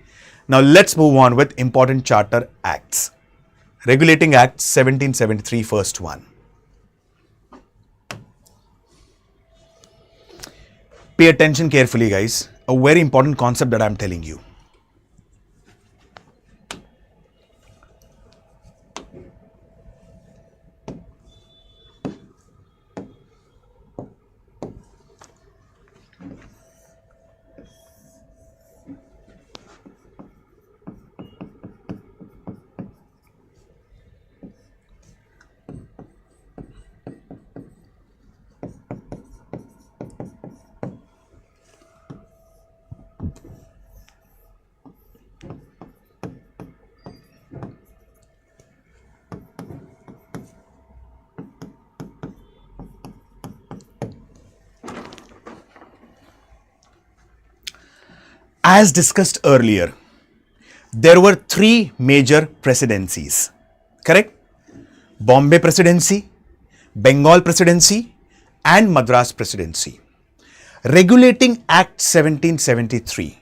Now let's move on with important charter acts. Regulating Act 1773, first one. Pay attention carefully, guys. A very important concept that I'm telling you. As discussed earlier, there were three major presidencies, correct? Bombay Presidency, Bengal Presidency and Madras Presidency. Regulating Act 1773.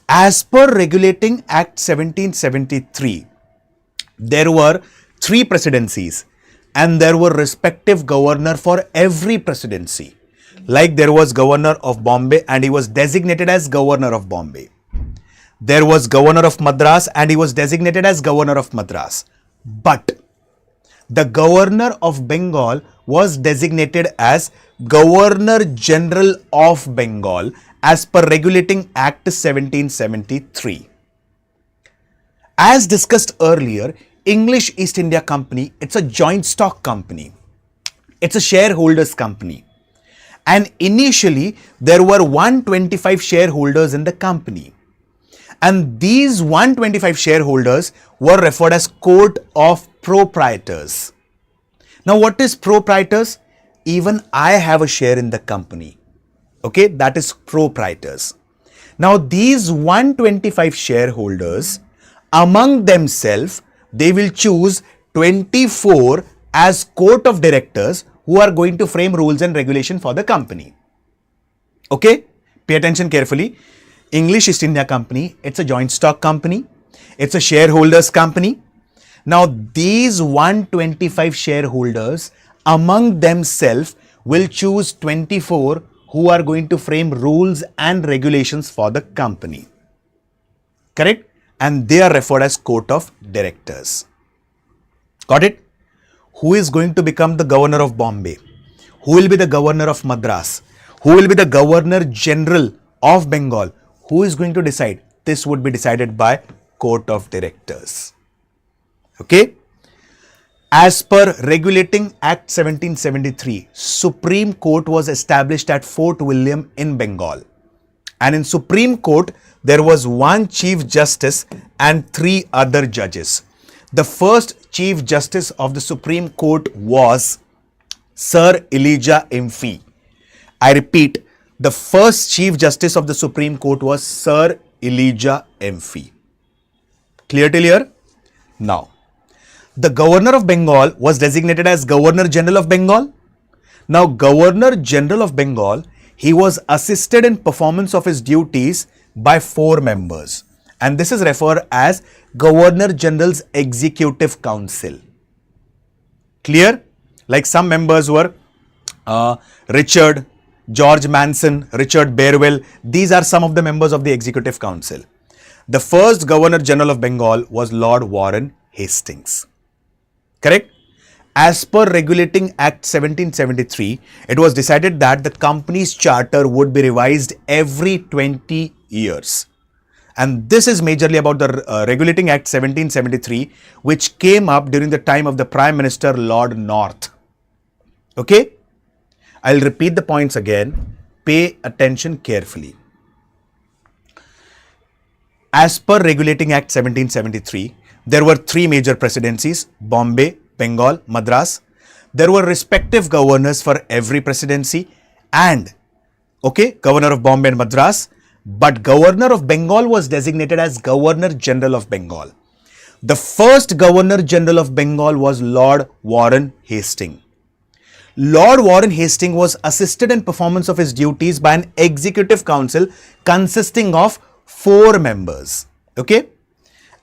As per Regulating Act 1773, there were three presidencies and there were respective governor for every presidency. Like there was governor of Bombay and he was designated as governor of Bombay. There was governor of Madras and he was designated as governor of Madras. But the governor of Bengal was designated as Governor General of Bengal as per Regulating Act 1773. As discussed earlier, English East India Company, it's a joint stock company. It's a shareholders company. And initially, there were 125 shareholders in the company. And these 125 shareholders were referred as Court of Proprietors. Now, what is proprietors? Even I have a share in the company. Okay, that is proprietors. Now, these 125 shareholders, among themselves, they will choose 24 as Court of Directors who are going to frame rules and regulation for the company. Okay, pay attention carefully. English East India Company, it's a joint stock company. It's a shareholders company. Now, these 125 shareholders among themselves will choose 24 who are going to frame rules and regulations for the company. Correct? And they are referred as Court of Directors. Got it? Who is going to become the governor of Bombay? Who will be the governor of Madras? Who will be the Governor General of Bengal? Who is going to decide? This would be decided by Court of Directors. Okay? As per Regulating Act 1773, Supreme Court was established at Fort William in Bengal. And in Supreme Court, there was one Chief Justice and 3 other judges. The first Chief Justice of the Supreme Court was Sir Elijah M.P. I repeat, the first Chief Justice of the Supreme Court was Sir Elijah M.P. Clear till here? Now, the Governor of Bengal was designated as Governor General of Bengal. Now, Governor General of Bengal, he was assisted in performance of his duties by 4 members. And this is referred as Governor General's Executive Council. Clear? Like some members were Richard, George Manson, Richard Barewell. These are some of the members of the Executive Council. The first Governor General of Bengal was Lord Warren Hastings. Correct? As per Regulating Act 1773, it was decided that the company's charter would be revised every 20 years. And this is majorly about the Regulating Act 1773, which came up during the time of the Prime Minister Lord North. Okay? I'll repeat the points again. Pay attention carefully. As per Regulating Act 1773, there were 3 major presidencies: Bombay, Bengal, Madras. There were respective governors for every presidency and, okay, Governor of Bombay and Madras, but Governor of Bengal was designated as Governor General of Bengal. The first Governor General of Bengal was Lord Warren Hastings. Lord Warren Hastings was assisted in performance of his duties by an executive council consisting of 4 members. Okay?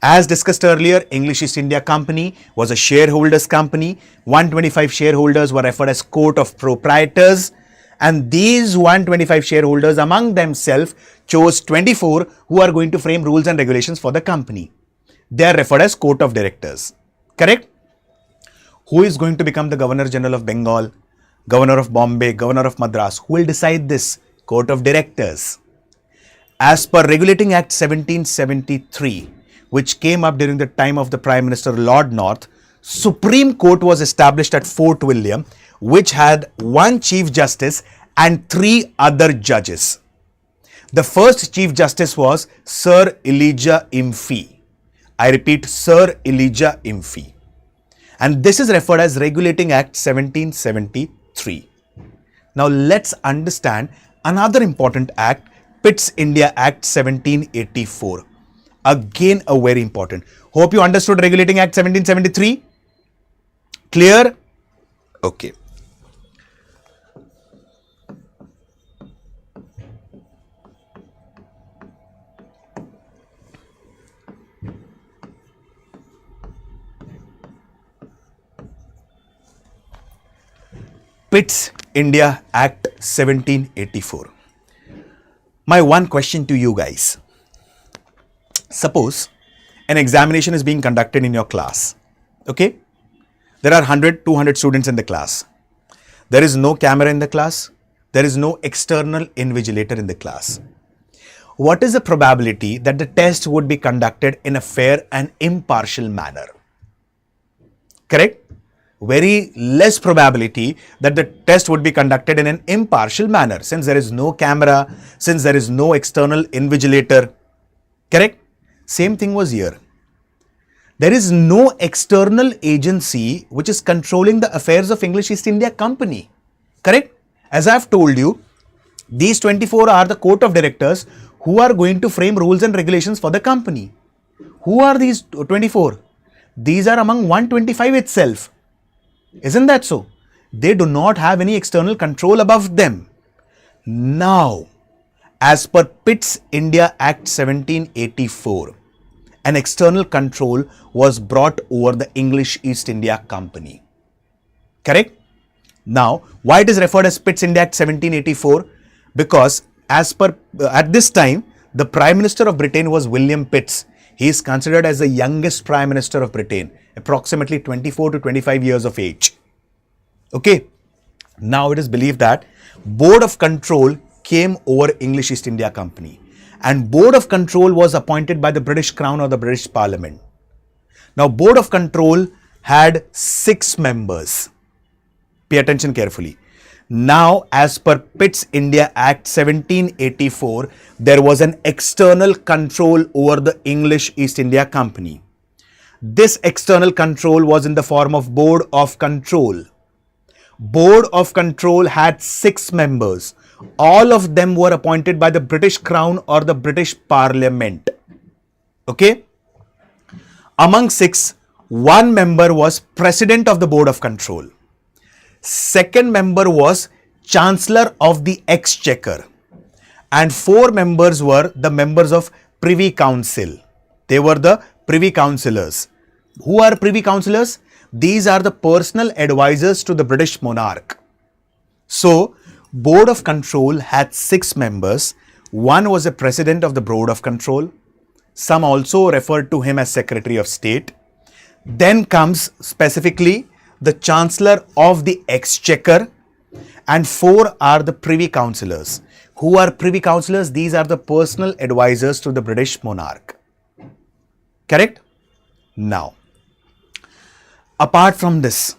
As discussed earlier, English East India Company was a shareholders company. 125 shareholders were referred as court of proprietors, and these 125 shareholders among themselves chose 24 who are going to frame rules and regulations for the company. They are referred as court of directors. Correct? Who is going to become the Governor General of Bengal, Governor of Bombay, Governor of Madras? Who will decide this? Court of Directors. As per Regulating Act 1773, which came up during the time of the Prime Minister Lord North, Supreme Court was established at Fort William, which had 1 Chief Justice and 3 other judges. The first Chief Justice was Sir Elijah Impey. I repeat, Sir Elijah Impey. And this is referred as Regulating Act 1773. Now let's understand another important act, Pitt's India Act 1784. Again, a very important. Hope you understood Regulating Act 1773. Clear? Okay. Pitt's India Act 1784. My one question to you guys. Suppose an examination is being conducted in your class. Okay? There are 100, 200 students in the class. There is no camera in the class. There is no external invigilator in the class. What is the probability that the test would be conducted in a fair and impartial manner? Correct? Very less probability that the test would be conducted in an impartial manner since there is no camera, since there is no external invigilator. Correct? Same thing was here. There is no external agency which is controlling the affairs of English East India Company. Correct? As I have told you, these 24 are the court of directors who are going to frame rules and regulations for the company. Who are these 24? These are among 125 itself. Isn't that so? They do not have any external control above them. Now, as per Pitt's India Act 1784, an external control was brought over the English East India Company. Correct? Now, why it is referred as Pitt's India Act 1784? Because as per at this time, the Prime Minister of Britain was William Pitt. He is considered as the youngest Prime Minister of Britain, approximately 24 to 25 years of age. Okay. Now it is believed that Board of Control came over English East India Company, and Board of Control was appointed by the British Crown or the British Parliament. Now Board of Control had 6 members. Pay attention carefully. Now, as per Pitt's India Act 1784, there was an external control over the English East India Company. This external control was in the form of Board of Control. Board of Control had 6 members. All of them were appointed by the British Crown or the British Parliament. Okay? Among 6, 1 member was President of the Board of Control. Second member was Chancellor of the Exchequer, and 4 members were the members of Privy Council. They were the Privy Councillors. Who are Privy Councillors? These are the personal advisors to the British monarch. So, Board of Control had 6 members. 1 was the President of the Board of Control. Some also referred to him as Secretary of State. Then comes specifically the Chancellor of the Exchequer, and 4 are the Privy Councillors. Who are Privy Councillors? These are the personal advisors to the British monarch. Correct? Now, apart from this,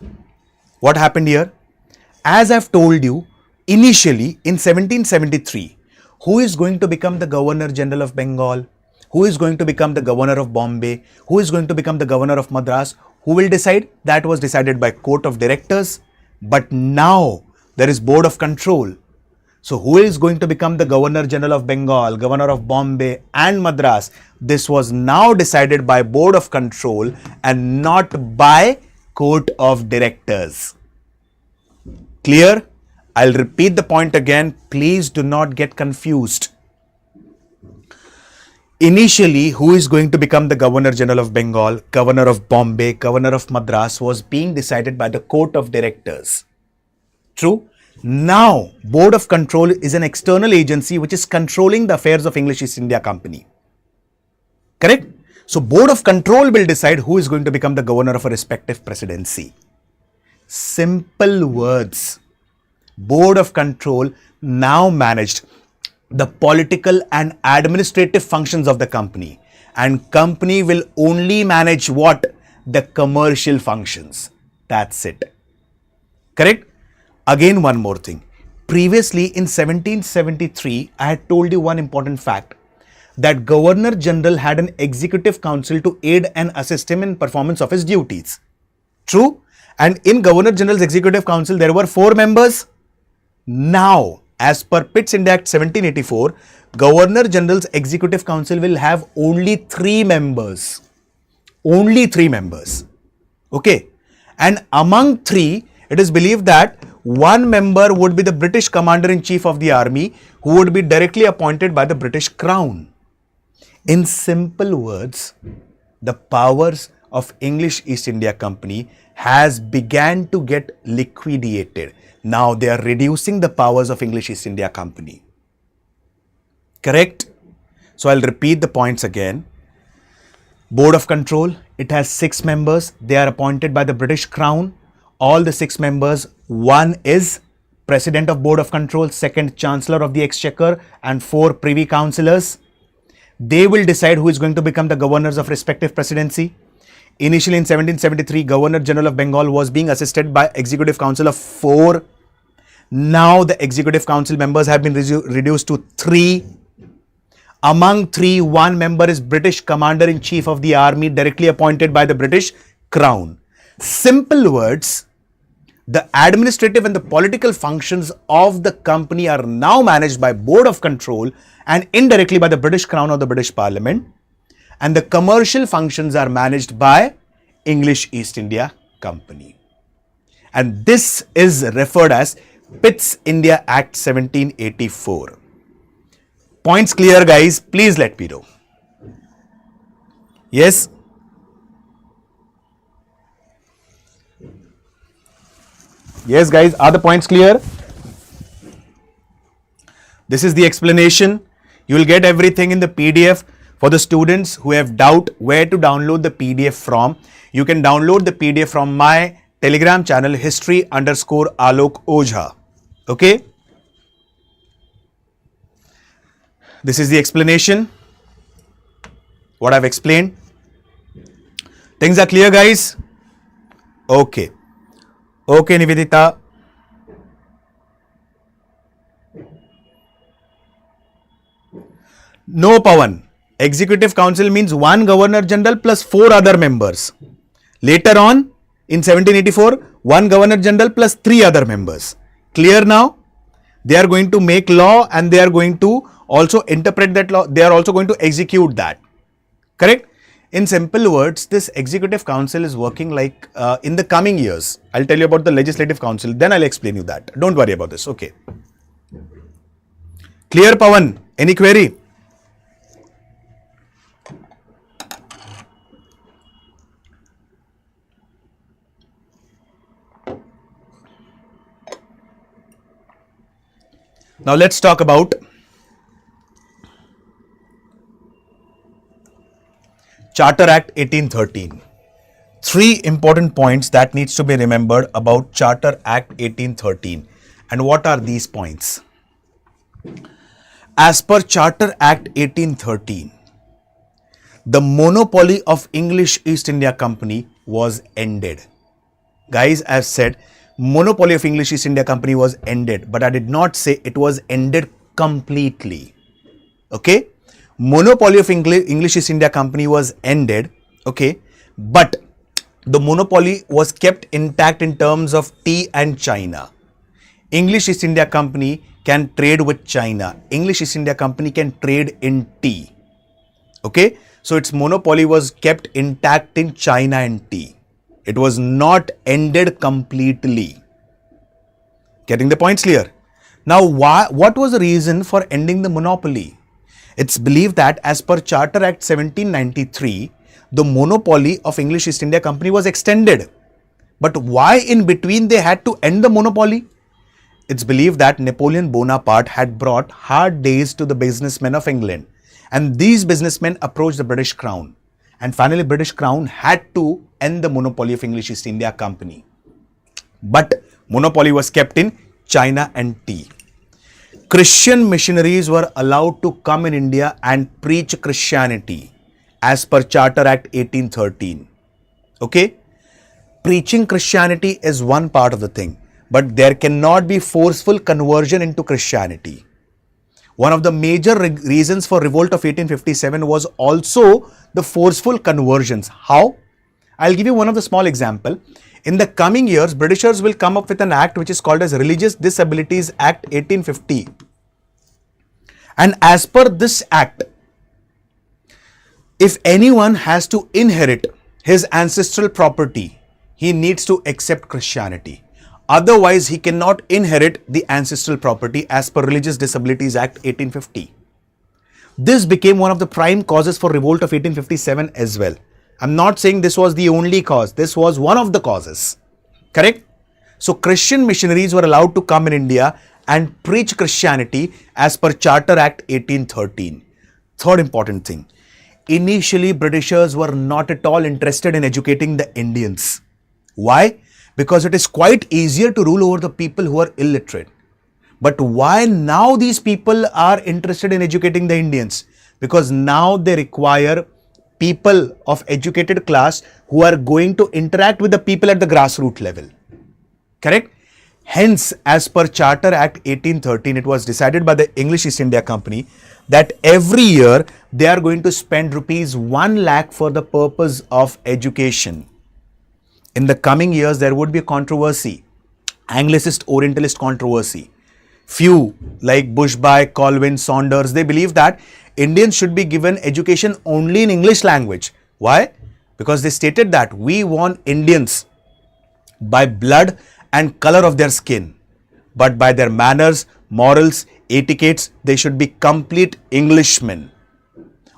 what happened here? As I've told you, initially in 1773, who is going to become the Governor General of Bengal? Who is going to become the Governor of Bombay? Who is going to become the Governor of Madras? Who will decide? That was decided by Court of Directors. But now there is Board of Control. So who is going to become the Governor General of Bengal, Governor of Bombay and Madras? This was now decided by Board of Control and not by Court of Directors. Clear? I'll repeat the point again. Please do not get confused. Initially, who is going to become the Governor General of Bengal, Governor of Bombay, Governor of Madras was being decided by the Court of Directors. True? Now, Board of Control is an external agency which is controlling the affairs of English East India Company. Correct? So, Board of Control will decide who is going to become the governor of a respective presidency. Simple words. Board of Control now managed the political and administrative functions of the company, and company will only manage what? The commercial functions. That's it. Correct? Again, one more thing. Previously in 1773, I had told you one important fact, that Governor General had an executive council to aid and assist him in performance of his duties. True? And in Governor General's executive council, there were 4 members. Now, as per Pitt's India Act 1784, Governor General's Executive Council will have only 3 members. Only 3 members. Okay. And among 3, it is believed that 1 member would be the British Commander-in-Chief of the Army, who would be directly appointed by the British Crown. In simple words, the powers of English East India Company has began to get liquidated. Now they are reducing the powers of English East India Company. Correct? So I'll repeat the points again. Board of Control, it has 6 members. They are appointed by the British Crown. All the 6 members, 1 is President of Board of Control, 2nd Chancellor of the Exchequer and 4 Privy Councillors. They will decide who is going to become the governors of respective presidency. Initially in 1773, Governor General of Bengal was being assisted by Executive Council of 4. Now the Executive Council members have been reduced to 3. Among 3, 1 member is British Commander-in-Chief of the Army, directly appointed by the British Crown. Simple words, the administrative and the political functions of the company are now managed by Board of Control and indirectly by the British Crown or the British Parliament. And the commercial functions are managed by English East India Company. And this is referred as Pitt's India Act 1784. Points clear, guys? Please let me know. Yes? Yes, guys, are the points clear? This is the explanation. You will get everything in the PDF. For the students who have doubt where to download the PDF from, you can download the PDF from my Telegram channel, history_Alok Ojha. Okay? This is the explanation. What I've explained. Things are clear, guys? Okay. Okay, Nivedita. No, Pawan. Executive Council means 1 Governor General plus 4 other members. Later on, in 1784, 1 Governor General plus 3 other members. Clear now? They are going to make law and they are going to also interpret that law. They are also going to execute that. Correct? In simple words, this Executive Council is working like in the coming years. I'll tell you about the Legislative Council. Then I'll explain you that. Don't worry about this. Okay. Clear, Pawan? Any query? Now let's talk about Charter Act 1813. 3 important points that needs to be remembered about Charter Act 1813. And what are these points? As per Charter Act 1813, the monopoly of English East India Company was ended. Guys, I've said monopoly of English East India Company was ended, but I did not say it was ended completely. Okay? Monopoly of English East India Company was ended. Okay? But the monopoly was kept intact in terms of tea and China. English East India Company can trade with China. English East India Company can trade in tea. Okay, so its monopoly was kept intact in China and tea. It was not ended completely. Getting the points clear? Now, what was the reason for ending the monopoly? It's believed that as per Charter Act 1793, the monopoly of English East India Company was extended. But why in between they had to end the monopoly? It's believed that Napoleon Bonaparte had brought hard days to the businessmen of England, and these businessmen approached the British Crown, and finally British Crown had to end the monopoly of English East India Company. But monopoly was kept in China and tea. Christian missionaries were allowed to come in India and preach Christianity as per Charter Act 1813. Okay? Preaching Christianity is one part of the thing, but there cannot be forceful conversion into Christianity. One of the major reasons for revolt of 1857 was also the forceful conversions. How? I'll give you one of the small example. In the coming years, Britishers will come up with an act which is called as Religious Disabilities Act 1850. And as per this act, if anyone has to inherit his ancestral property, he needs to accept Christianity. Otherwise, he cannot inherit the ancestral property as per Religious Disabilities Act 1850. This became one of the prime causes for revolt of 1857 as well. I'm not saying this was the only cause. This was one of the causes. Correct? So Christian missionaries were allowed to come in India and preach Christianity as per Charter Act 1813. Third important thing. Initially, Britishers were not at all interested in educating the Indians. Why? Because it is quite easier to rule over the people who are illiterate. But why now these people are interested in educating the Indians? Because now they require people of educated class who are going to interact with the people at the grassroots level. Correct? Hence, as per Charter Act 1813, it was decided by the English East India Company that every year they are going to spend rupees 1 lakh for the purpose of education. In the coming years, there would be a controversy, Anglicist Orientalist controversy. Few like Bushby, Colvin, Saunders, they believe that Indians should be given education only in English language. Why? Because they stated that we want Indians by blood and color of their skin, but by their manners, morals, etiquettes, they should be complete Englishmen.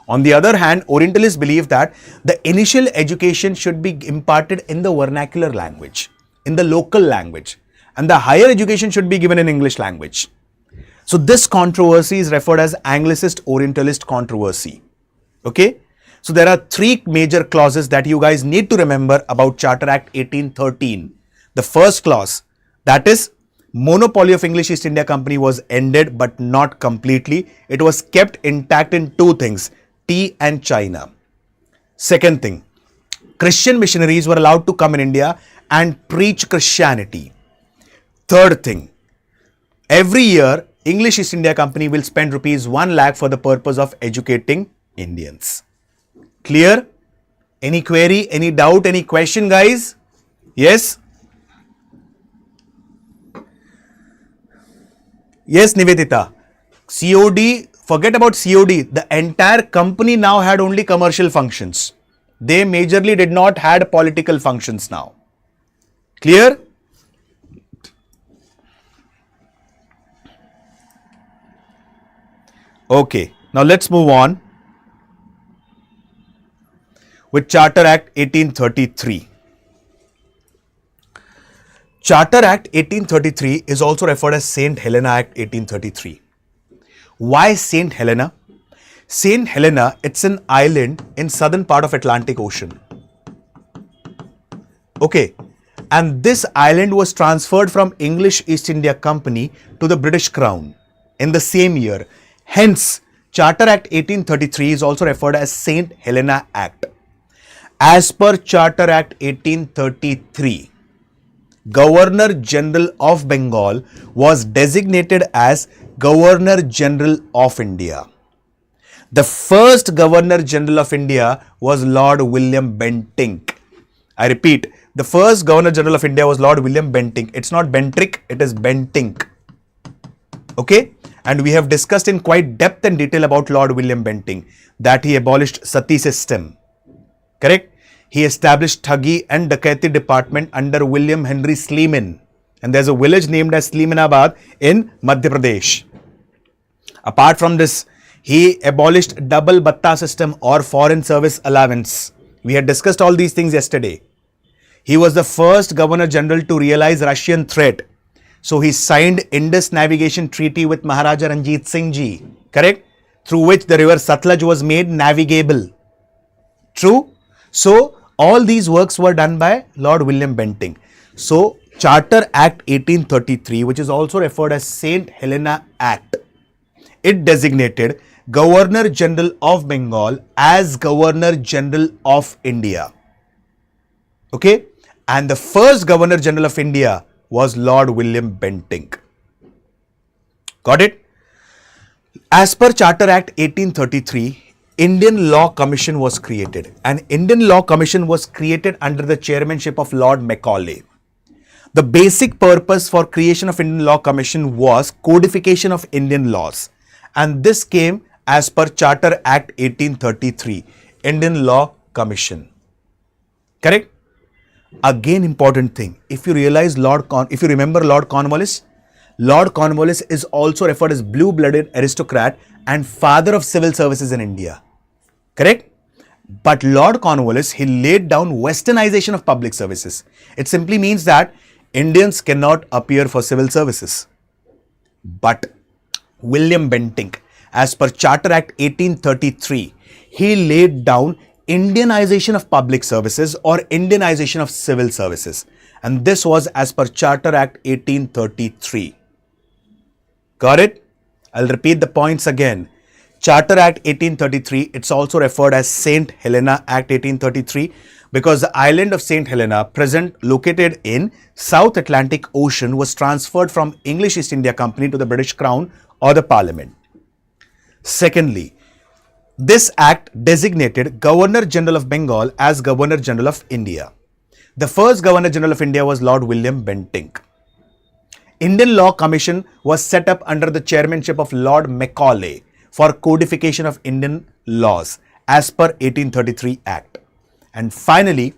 On the other hand, Orientalists believe that the initial education should be imparted in the vernacular language, in the local language, and the higher education should be given in English language. So this controversy is referred as Anglicist Orientalist controversy. Okay? So there are 3 major clauses that you guys need to remember about Charter Act 1813. The first clause, that is, monopoly of English East India Company was ended but not completely. It was kept intact in 2 things, tea and China. Second thing, Christian missionaries were allowed to come in India and preach Christianity. Third thing, every year English East India Company will spend rupees 1 lakh for the purpose of educating Indians. Clear? Any query, any doubt, any question, guys? Yes? Yes, Nivedita. COD, forget about COD. The entire company now had only commercial functions. They majorly did not had political functions now. Clear? Okay, now let's move on with Charter Act 1833. Charter Act 1833 is also referred as St. Helena Act 1833. Why St. Helena? St. Helena, it's an island in southern part of Atlantic Ocean. Okay, and this island was transferred from English East India Company to the British Crown in the same year. Hence, Charter Act 1833 is also referred as St. Helena Act. As per Charter Act 1833, Governor General of Bengal was designated as Governor General of India. The first Governor General of India was Lord William Bentinck. I repeat, the first Governor General of India was Lord William Bentinck. It's not Bentrick, it is Bentinck. Okay? And we have discussed in quite depth and detail about Lord William Bentinck, that he abolished Sati system. Correct? He established Thuggy and Dakaiti department under William Henry Sleeman. And there's a village named as Sleemanabad in Madhya Pradesh. Apart from this, he abolished double batta system or foreign service allowance. We had discussed all these things yesterday. He was the first Governor General to realize Russian threat. So he signed Indus Navigation Treaty with Maharaja Ranjit Singh Ji, correct? Through which the river Satluj was made navigable. True? So all these works were done by Lord William Bentinck. So Charter Act 1833, which is also referred as St. Helena Act, it designated Governor General of Bengal as Governor General of India. Okay? And the first Governor General of India was Lord William Bentinck. Got it? As per Charter Act 1833, Indian Law Commission was created. And Indian Law Commission was created under the chairmanship of Lord Macaulay. The basic purpose for creation of Indian Law Commission was codification of Indian laws. And this came as per Charter Act 1833, Indian Law Commission. Correct? Again, important thing. If you remember Lord Cornwallis is also referred as blue-blooded aristocrat and father of civil services in India. Correct? But Lord Cornwallis, he laid down westernization of public services. It simply means that Indians cannot appear for civil services. But William Bentinck, as per Charter Act 1833, he laid down Indianization of public services or Indianization of civil services. And this was as per Charter Act 1833. Got it? I'll repeat the points again. Charter Act 1833, it's also referred as St. Helena Act 1833 because the island of St. Helena, present located in South Atlantic Ocean, was transferred from English East India Company to the British Crown or the Parliament. Secondly, this act designated Governor General of Bengal as Governor General of India. The first Governor General of India was Lord William Bentinck. Indian Law Commission was set up under the chairmanship of Lord Macaulay for codification of Indian laws as per 1833 Act. And finally,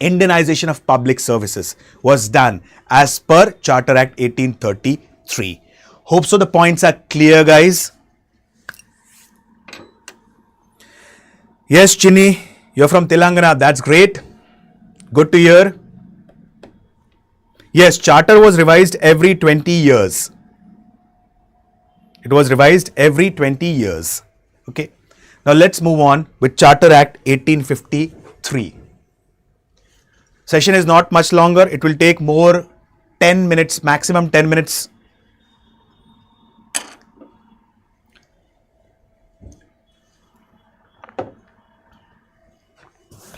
Indianization of public services was done as per Charter Act 1833. Hope so the points are clear, guys. Yes, Chini, you're from Telangana. That's great. Good to hear. Yes, Charter was revised every 20 years. It was revised every 20 years. Okay. Now let's move on with Charter Act 1853. Session is not much longer. It will take more 10 minutes, maximum 10 minutes.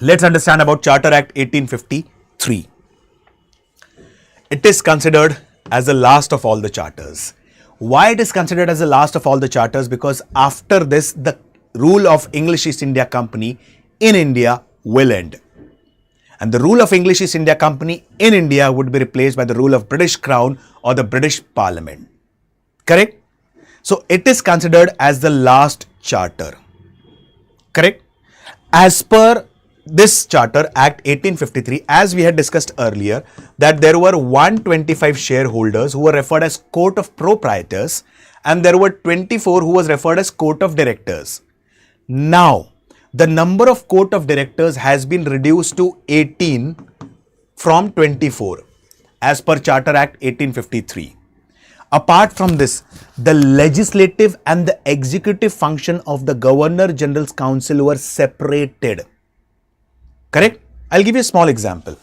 Let's understand about Charter Act 1853. It is considered as the last of all the charters. Why it is considered as the last of all the charters? Because after this, the rule of English East India Company in India will end. And the rule of English East India Company in India would be replaced by the rule of British Crown or the British Parliament. Correct? So it is considered as the last charter. Correct? As per this Charter Act 1853, as we had discussed earlier, that there were 125 shareholders who were referred as Court of Proprietors and there were 24 who was referred as Court of Directors. Now, the number of Court of Directors has been reduced to 18 from 24 as per Charter Act 1853. Apart from this, the legislative and the executive function of the Governor General's Council were separated. Correct? I'll give you a small example.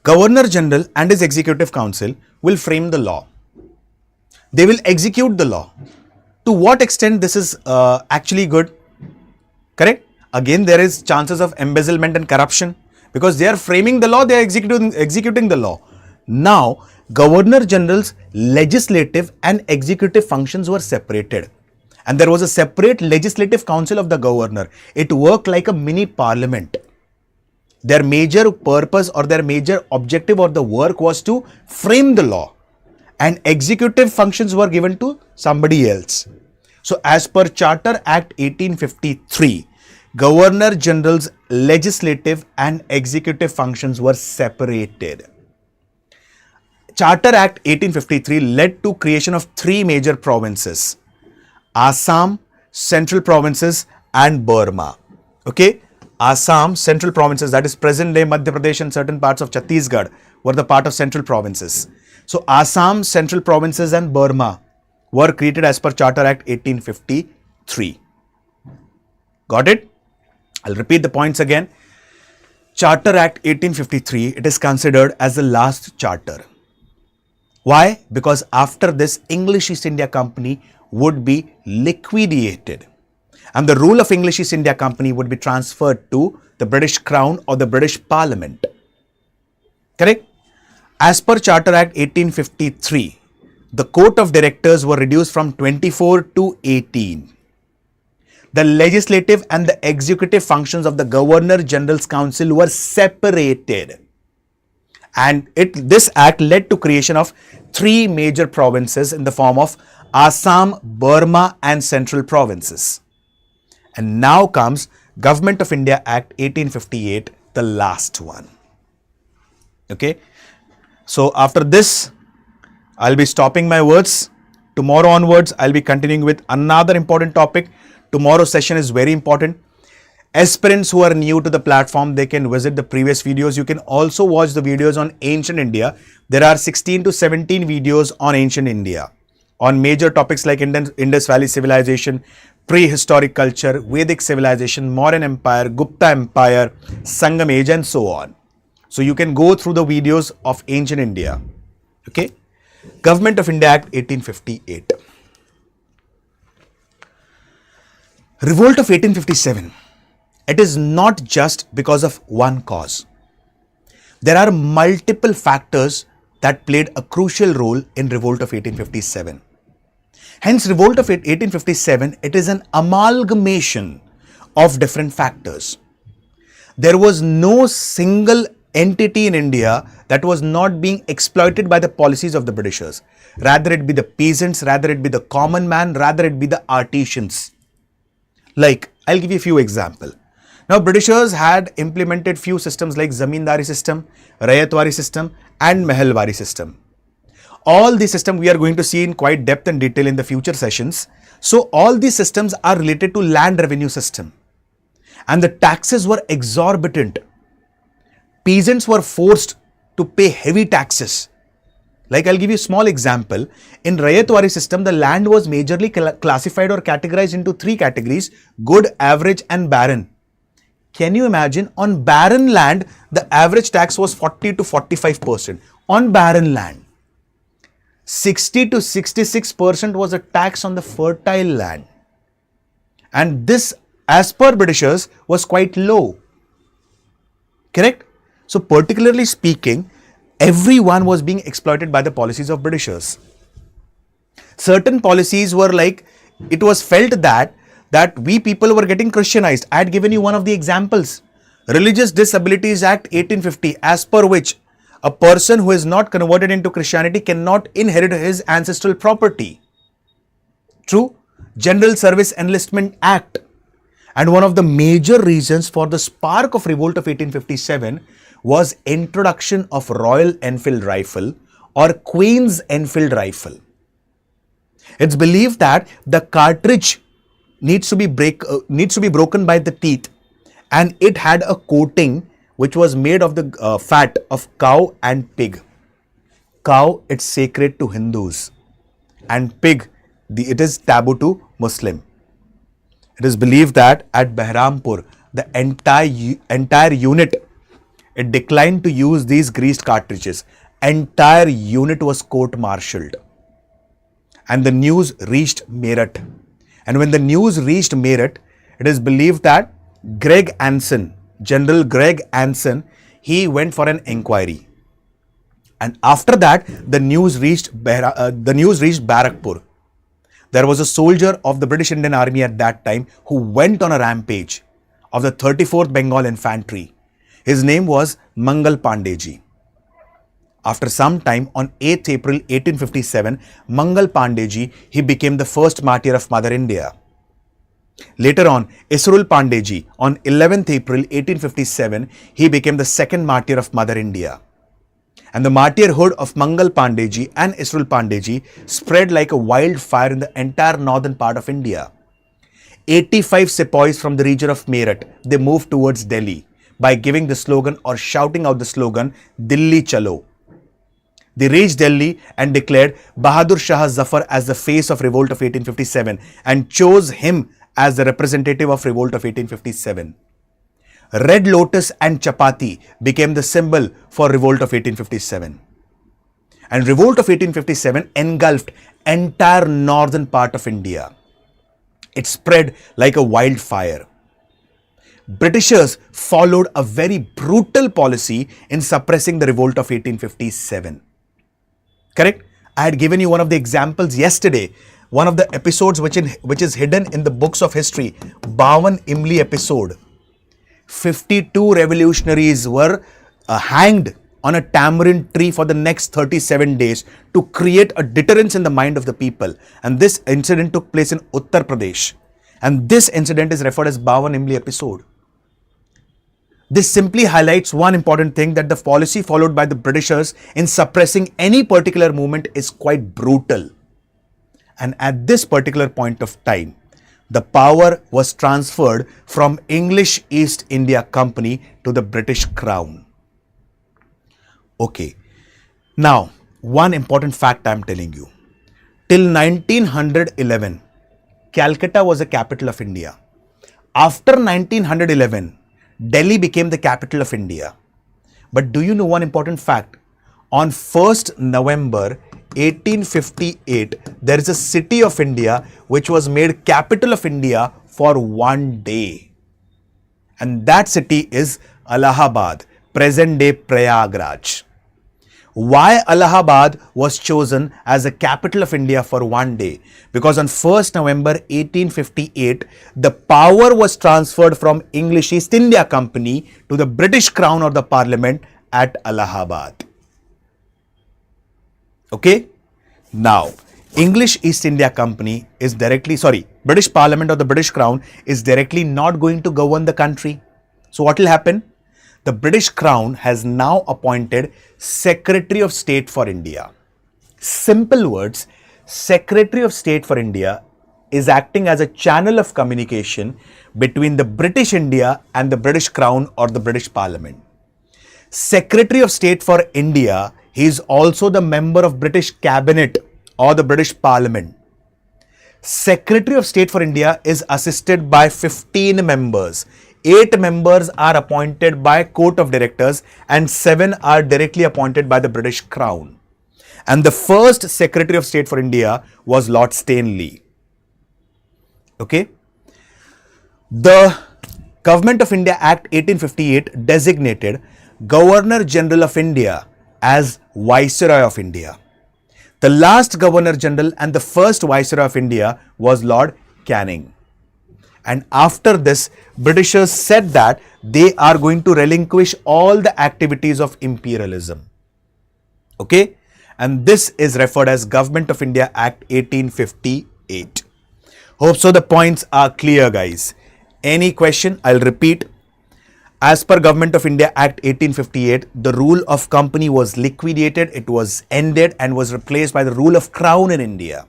Governor General and his Executive Council will frame the law. They will execute the law. To what extent this is actually good? Correct? Again, there is chances of embezzlement and corruption because they are framing the law, they are executing the law. Now, Governor General's legislative and executive functions were separated. And there was a separate legislative council of the governor. It worked like a mini parliament. Their major purpose or their major objective or the work was to frame the law, and executive functions were given to somebody else. So as per Charter Act 1853, Governor General's legislative and executive functions were separated. Charter Act 1853 led to creation of three major provinces: Assam, Central Provinces and Burma. Okay, Assam, Central Provinces, that is present day Madhya Pradesh and certain parts of Chhattisgarh were the part of Central Provinces. So Assam, Central Provinces and Burma were created as per Charter Act 1853. Got it? I'll repeat the points again. Charter Act 1853, it is considered as the last charter. Why? Because after this, English East India Company would be liquidated, and the rule of English East India Company would be transferred to the British Crown or the British Parliament. Correct? As per Charter Act 1853, the Court of Directors were reduced from 24 to 18. The legislative and the executive functions of the Governor General's Council were separated. And this act led to creation of three major provinces in the form of Assam, Burma and Central Provinces. And now comes Government of India Act 1858, the last one. Okay. So after this, I'll be stopping my words. Tomorrow onwards, I'll be continuing with another important topic. Tomorrow's session is very important. Aspirants who are new to the platform, they can visit the previous videos. You can also watch the videos on Ancient India. There are 16 to 17 videos on Ancient India, on major topics like Indus Valley Civilization, prehistoric culture, Vedic civilization, Mauryan Empire, Gupta Empire, Sangam Age and so on. So you can go through the videos of Ancient India. Okay. Government of India Act 1858. Revolt of 1857. It is not just because of one cause. There are multiple factors that played a crucial role in Revolt of 1857. Hence, Revolt of 1857, it is an amalgamation of different factors. There was no single entity in India that was not being exploited by the policies of the Britishers. Rather it be the peasants, rather it be the common man, rather it be the artisans. Like, I'll give you a few examples. Now, Britishers had implemented few systems like Zamindari system, Rayatwari system and Mahalwari system. All these systems we are going to see in quite depth and detail in the future sessions. So, all these systems are related to land revenue system. And the taxes were exorbitant. Peasants were forced to pay heavy taxes. Like, I'll give you a small example. In Rayatwari system, the land was majorly classified or categorized into three categories: good, average and barren. Can you imagine? On barren land, the average tax was 40 to 45%. On barren land, 60 to 66% was a tax on the fertile land. And this, as per Britishers, was quite low. Correct? So, particularly speaking, everyone was being exploited by the policies of Britishers. Certain policies were like, it was felt that we people were getting Christianized. I had given you one of the examples. Religious Disabilities Act 1850, as per which a person who is not converted into Christianity cannot inherit his ancestral property. True. General Service Enlistment Act. And one of the major reasons for the spark of revolt of 1857 was introduction of Royal Enfield rifle or Queen's Enfield rifle. It's believed that the cartridge needs to be broken by the teeth, and it had a coating which was made of the fat of cow and pig. Cow, it's sacred to Hindus, and pig, it is taboo to Muslim. It is believed that at Behrampur, the entire unit, it declined to use these greased cartridges. Entire unit was court-martialed. And the news reached Meerut. And when the news reached Meerut, it is believed that General Greg Anson, he went for an inquiry. And after that, the news reached Barakpur. There was a soldier of the British Indian Army at that time who went on a rampage of the 34th Bengal Infantry. His name was Mangal Pandey. After some time, on 8th April 1857, Mangal Pandey, he became the first martyr of Mother India. Later on, Isrul Pandey, on 11th April 1857, he became the second martyr of Mother India. And the martyrhood of Mangal Pandey and Isrul Pandey spread like a wildfire in the entire northern part of India. 85 sepoys from the region of Meerut, they moved towards Delhi by giving the slogan or shouting out the slogan, Dilli Chalo. They reached Delhi and declared Bahadur Shah Zafar as the face of revolt of 1857 and chose him as the representative of revolt of 1857. Red lotus and chapati became the symbol for revolt of 1857. And revolt of 1857 engulfed entire northern part of India. It spread like a wildfire. Britishers followed a very brutal policy in suppressing the revolt of 1857. Correct? I had given you one of the examples yesterday, one of the episodes which is hidden in the books of history, Bawan Imli episode. 52 revolutionaries were hanged on a tamarind tree for the next 37 days to create a deterrence in the mind of the people. And this incident took place in Uttar Pradesh. And this incident is referred as Bawan Imli episode. This simply highlights one important thing, that the policy followed by the Britishers in suppressing any particular movement is quite brutal. And at this particular point of time, the power was transferred from English East India Company to the British Crown. Okay, now one important fact I am telling you. Till 1911, Calcutta was the capital of India. After 1911, Delhi became the capital of India. But do you know one important fact? On 1st November 1858, there is a city of India which was made capital of India for one day. And that city is Allahabad, present day Prayagraj. Why Allahabad was chosen as the capital of India for one day? Because on 1st November 1858, the power was transferred from English East India Company to the British Crown or the Parliament at Allahabad. Okay? Now, English East India Company is British Parliament or the British Crown is directly not going to govern the country. So what will happen? The British Crown has now appointed Secretary of State for India. Simple words, Secretary of State for India is acting as a channel of communication between the British India and the British Crown or the British Parliament. Secretary of State for India, he is also the member of British Cabinet or the British Parliament. Secretary of State for India is assisted by 15 members. 8 members are appointed by Court of Directors and 7 are directly appointed by the British Crown. And the first Secretary of State for India was Lord Stanley. Okay. The Government of India Act 1858 designated Governor General of India as Viceroy of India. The last Governor General and the first Viceroy of India was Lord Canning. And after this, Britishers said that they are going to relinquish all the activities of imperialism. Okay? And this is referred as Government of India Act 1858. Hope so the points are clear, guys. Any question? I'll repeat. As per Government of India Act 1858, the rule of company was liquidated, it was ended and was replaced by the rule of crown in India.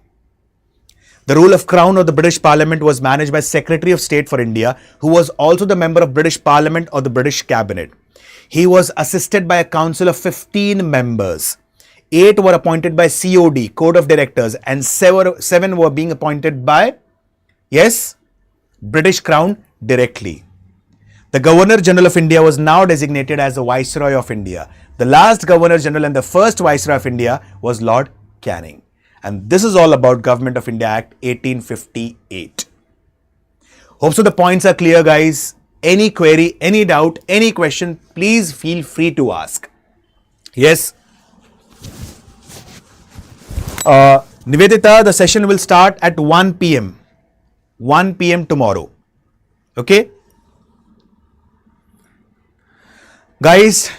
The rule of Crown or the British Parliament was managed by Secretary of State for India, who was also the member of British Parliament or the British Cabinet. He was assisted by a council of 15 members. 8 were appointed by COD, Code of Directors, and 7 were being appointed by, yes, British Crown directly. The Governor General of India was now designated as the Viceroy of India. The last Governor General and the first Viceroy of India was Lord Canning. And this is all about Government of India Act 1858. Hope so the points are clear, guys. Any query, any doubt, any question, please feel free to ask. Yes. Nivedita, the session will start at 1 p.m. 1 p.m. tomorrow. Okay. Guys,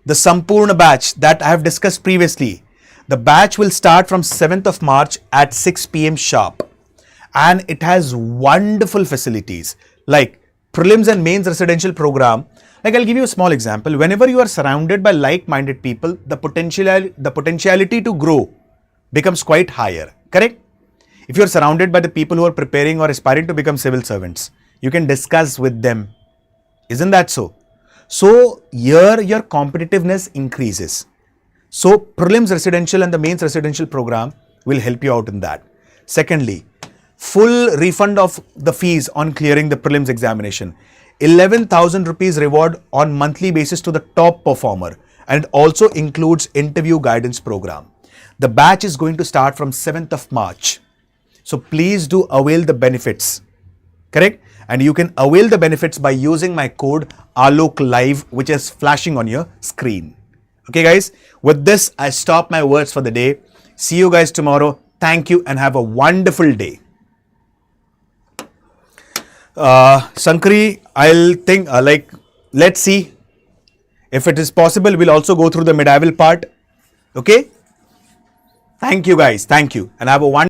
the Sampurna batch that I have discussed previously, the batch will start from 7th of March at 6 p.m. sharp. And it has wonderful facilities like Prelims and Mains Residential Program. Like I'll give you a small example. Whenever you are surrounded by like-minded people, the potentiality to grow becomes quite higher. Correct? If you're surrounded by the people who are preparing or aspiring to become civil servants, you can discuss with them. Isn't that so? So here your competitiveness increases. So Prelims Residential and the Mains Residential Program will help you out in that. Secondly, full refund of the fees on clearing the prelims examination. 11,000 rupees reward on monthly basis to the top performer, and it also includes interview guidance program. The batch is going to start from 7th of March. So please do avail the benefits. Correct? And you can avail the benefits by using my code ALOK LIVE, which is flashing on your screen. Okay guys, with this I stop my words for the day. See you guys tomorrow. Thank you and have a wonderful day. Shankari, I'll think let's see if it is possible. We'll also go through the medieval part. Okay. Thank you guys. Thank you and have a wonderful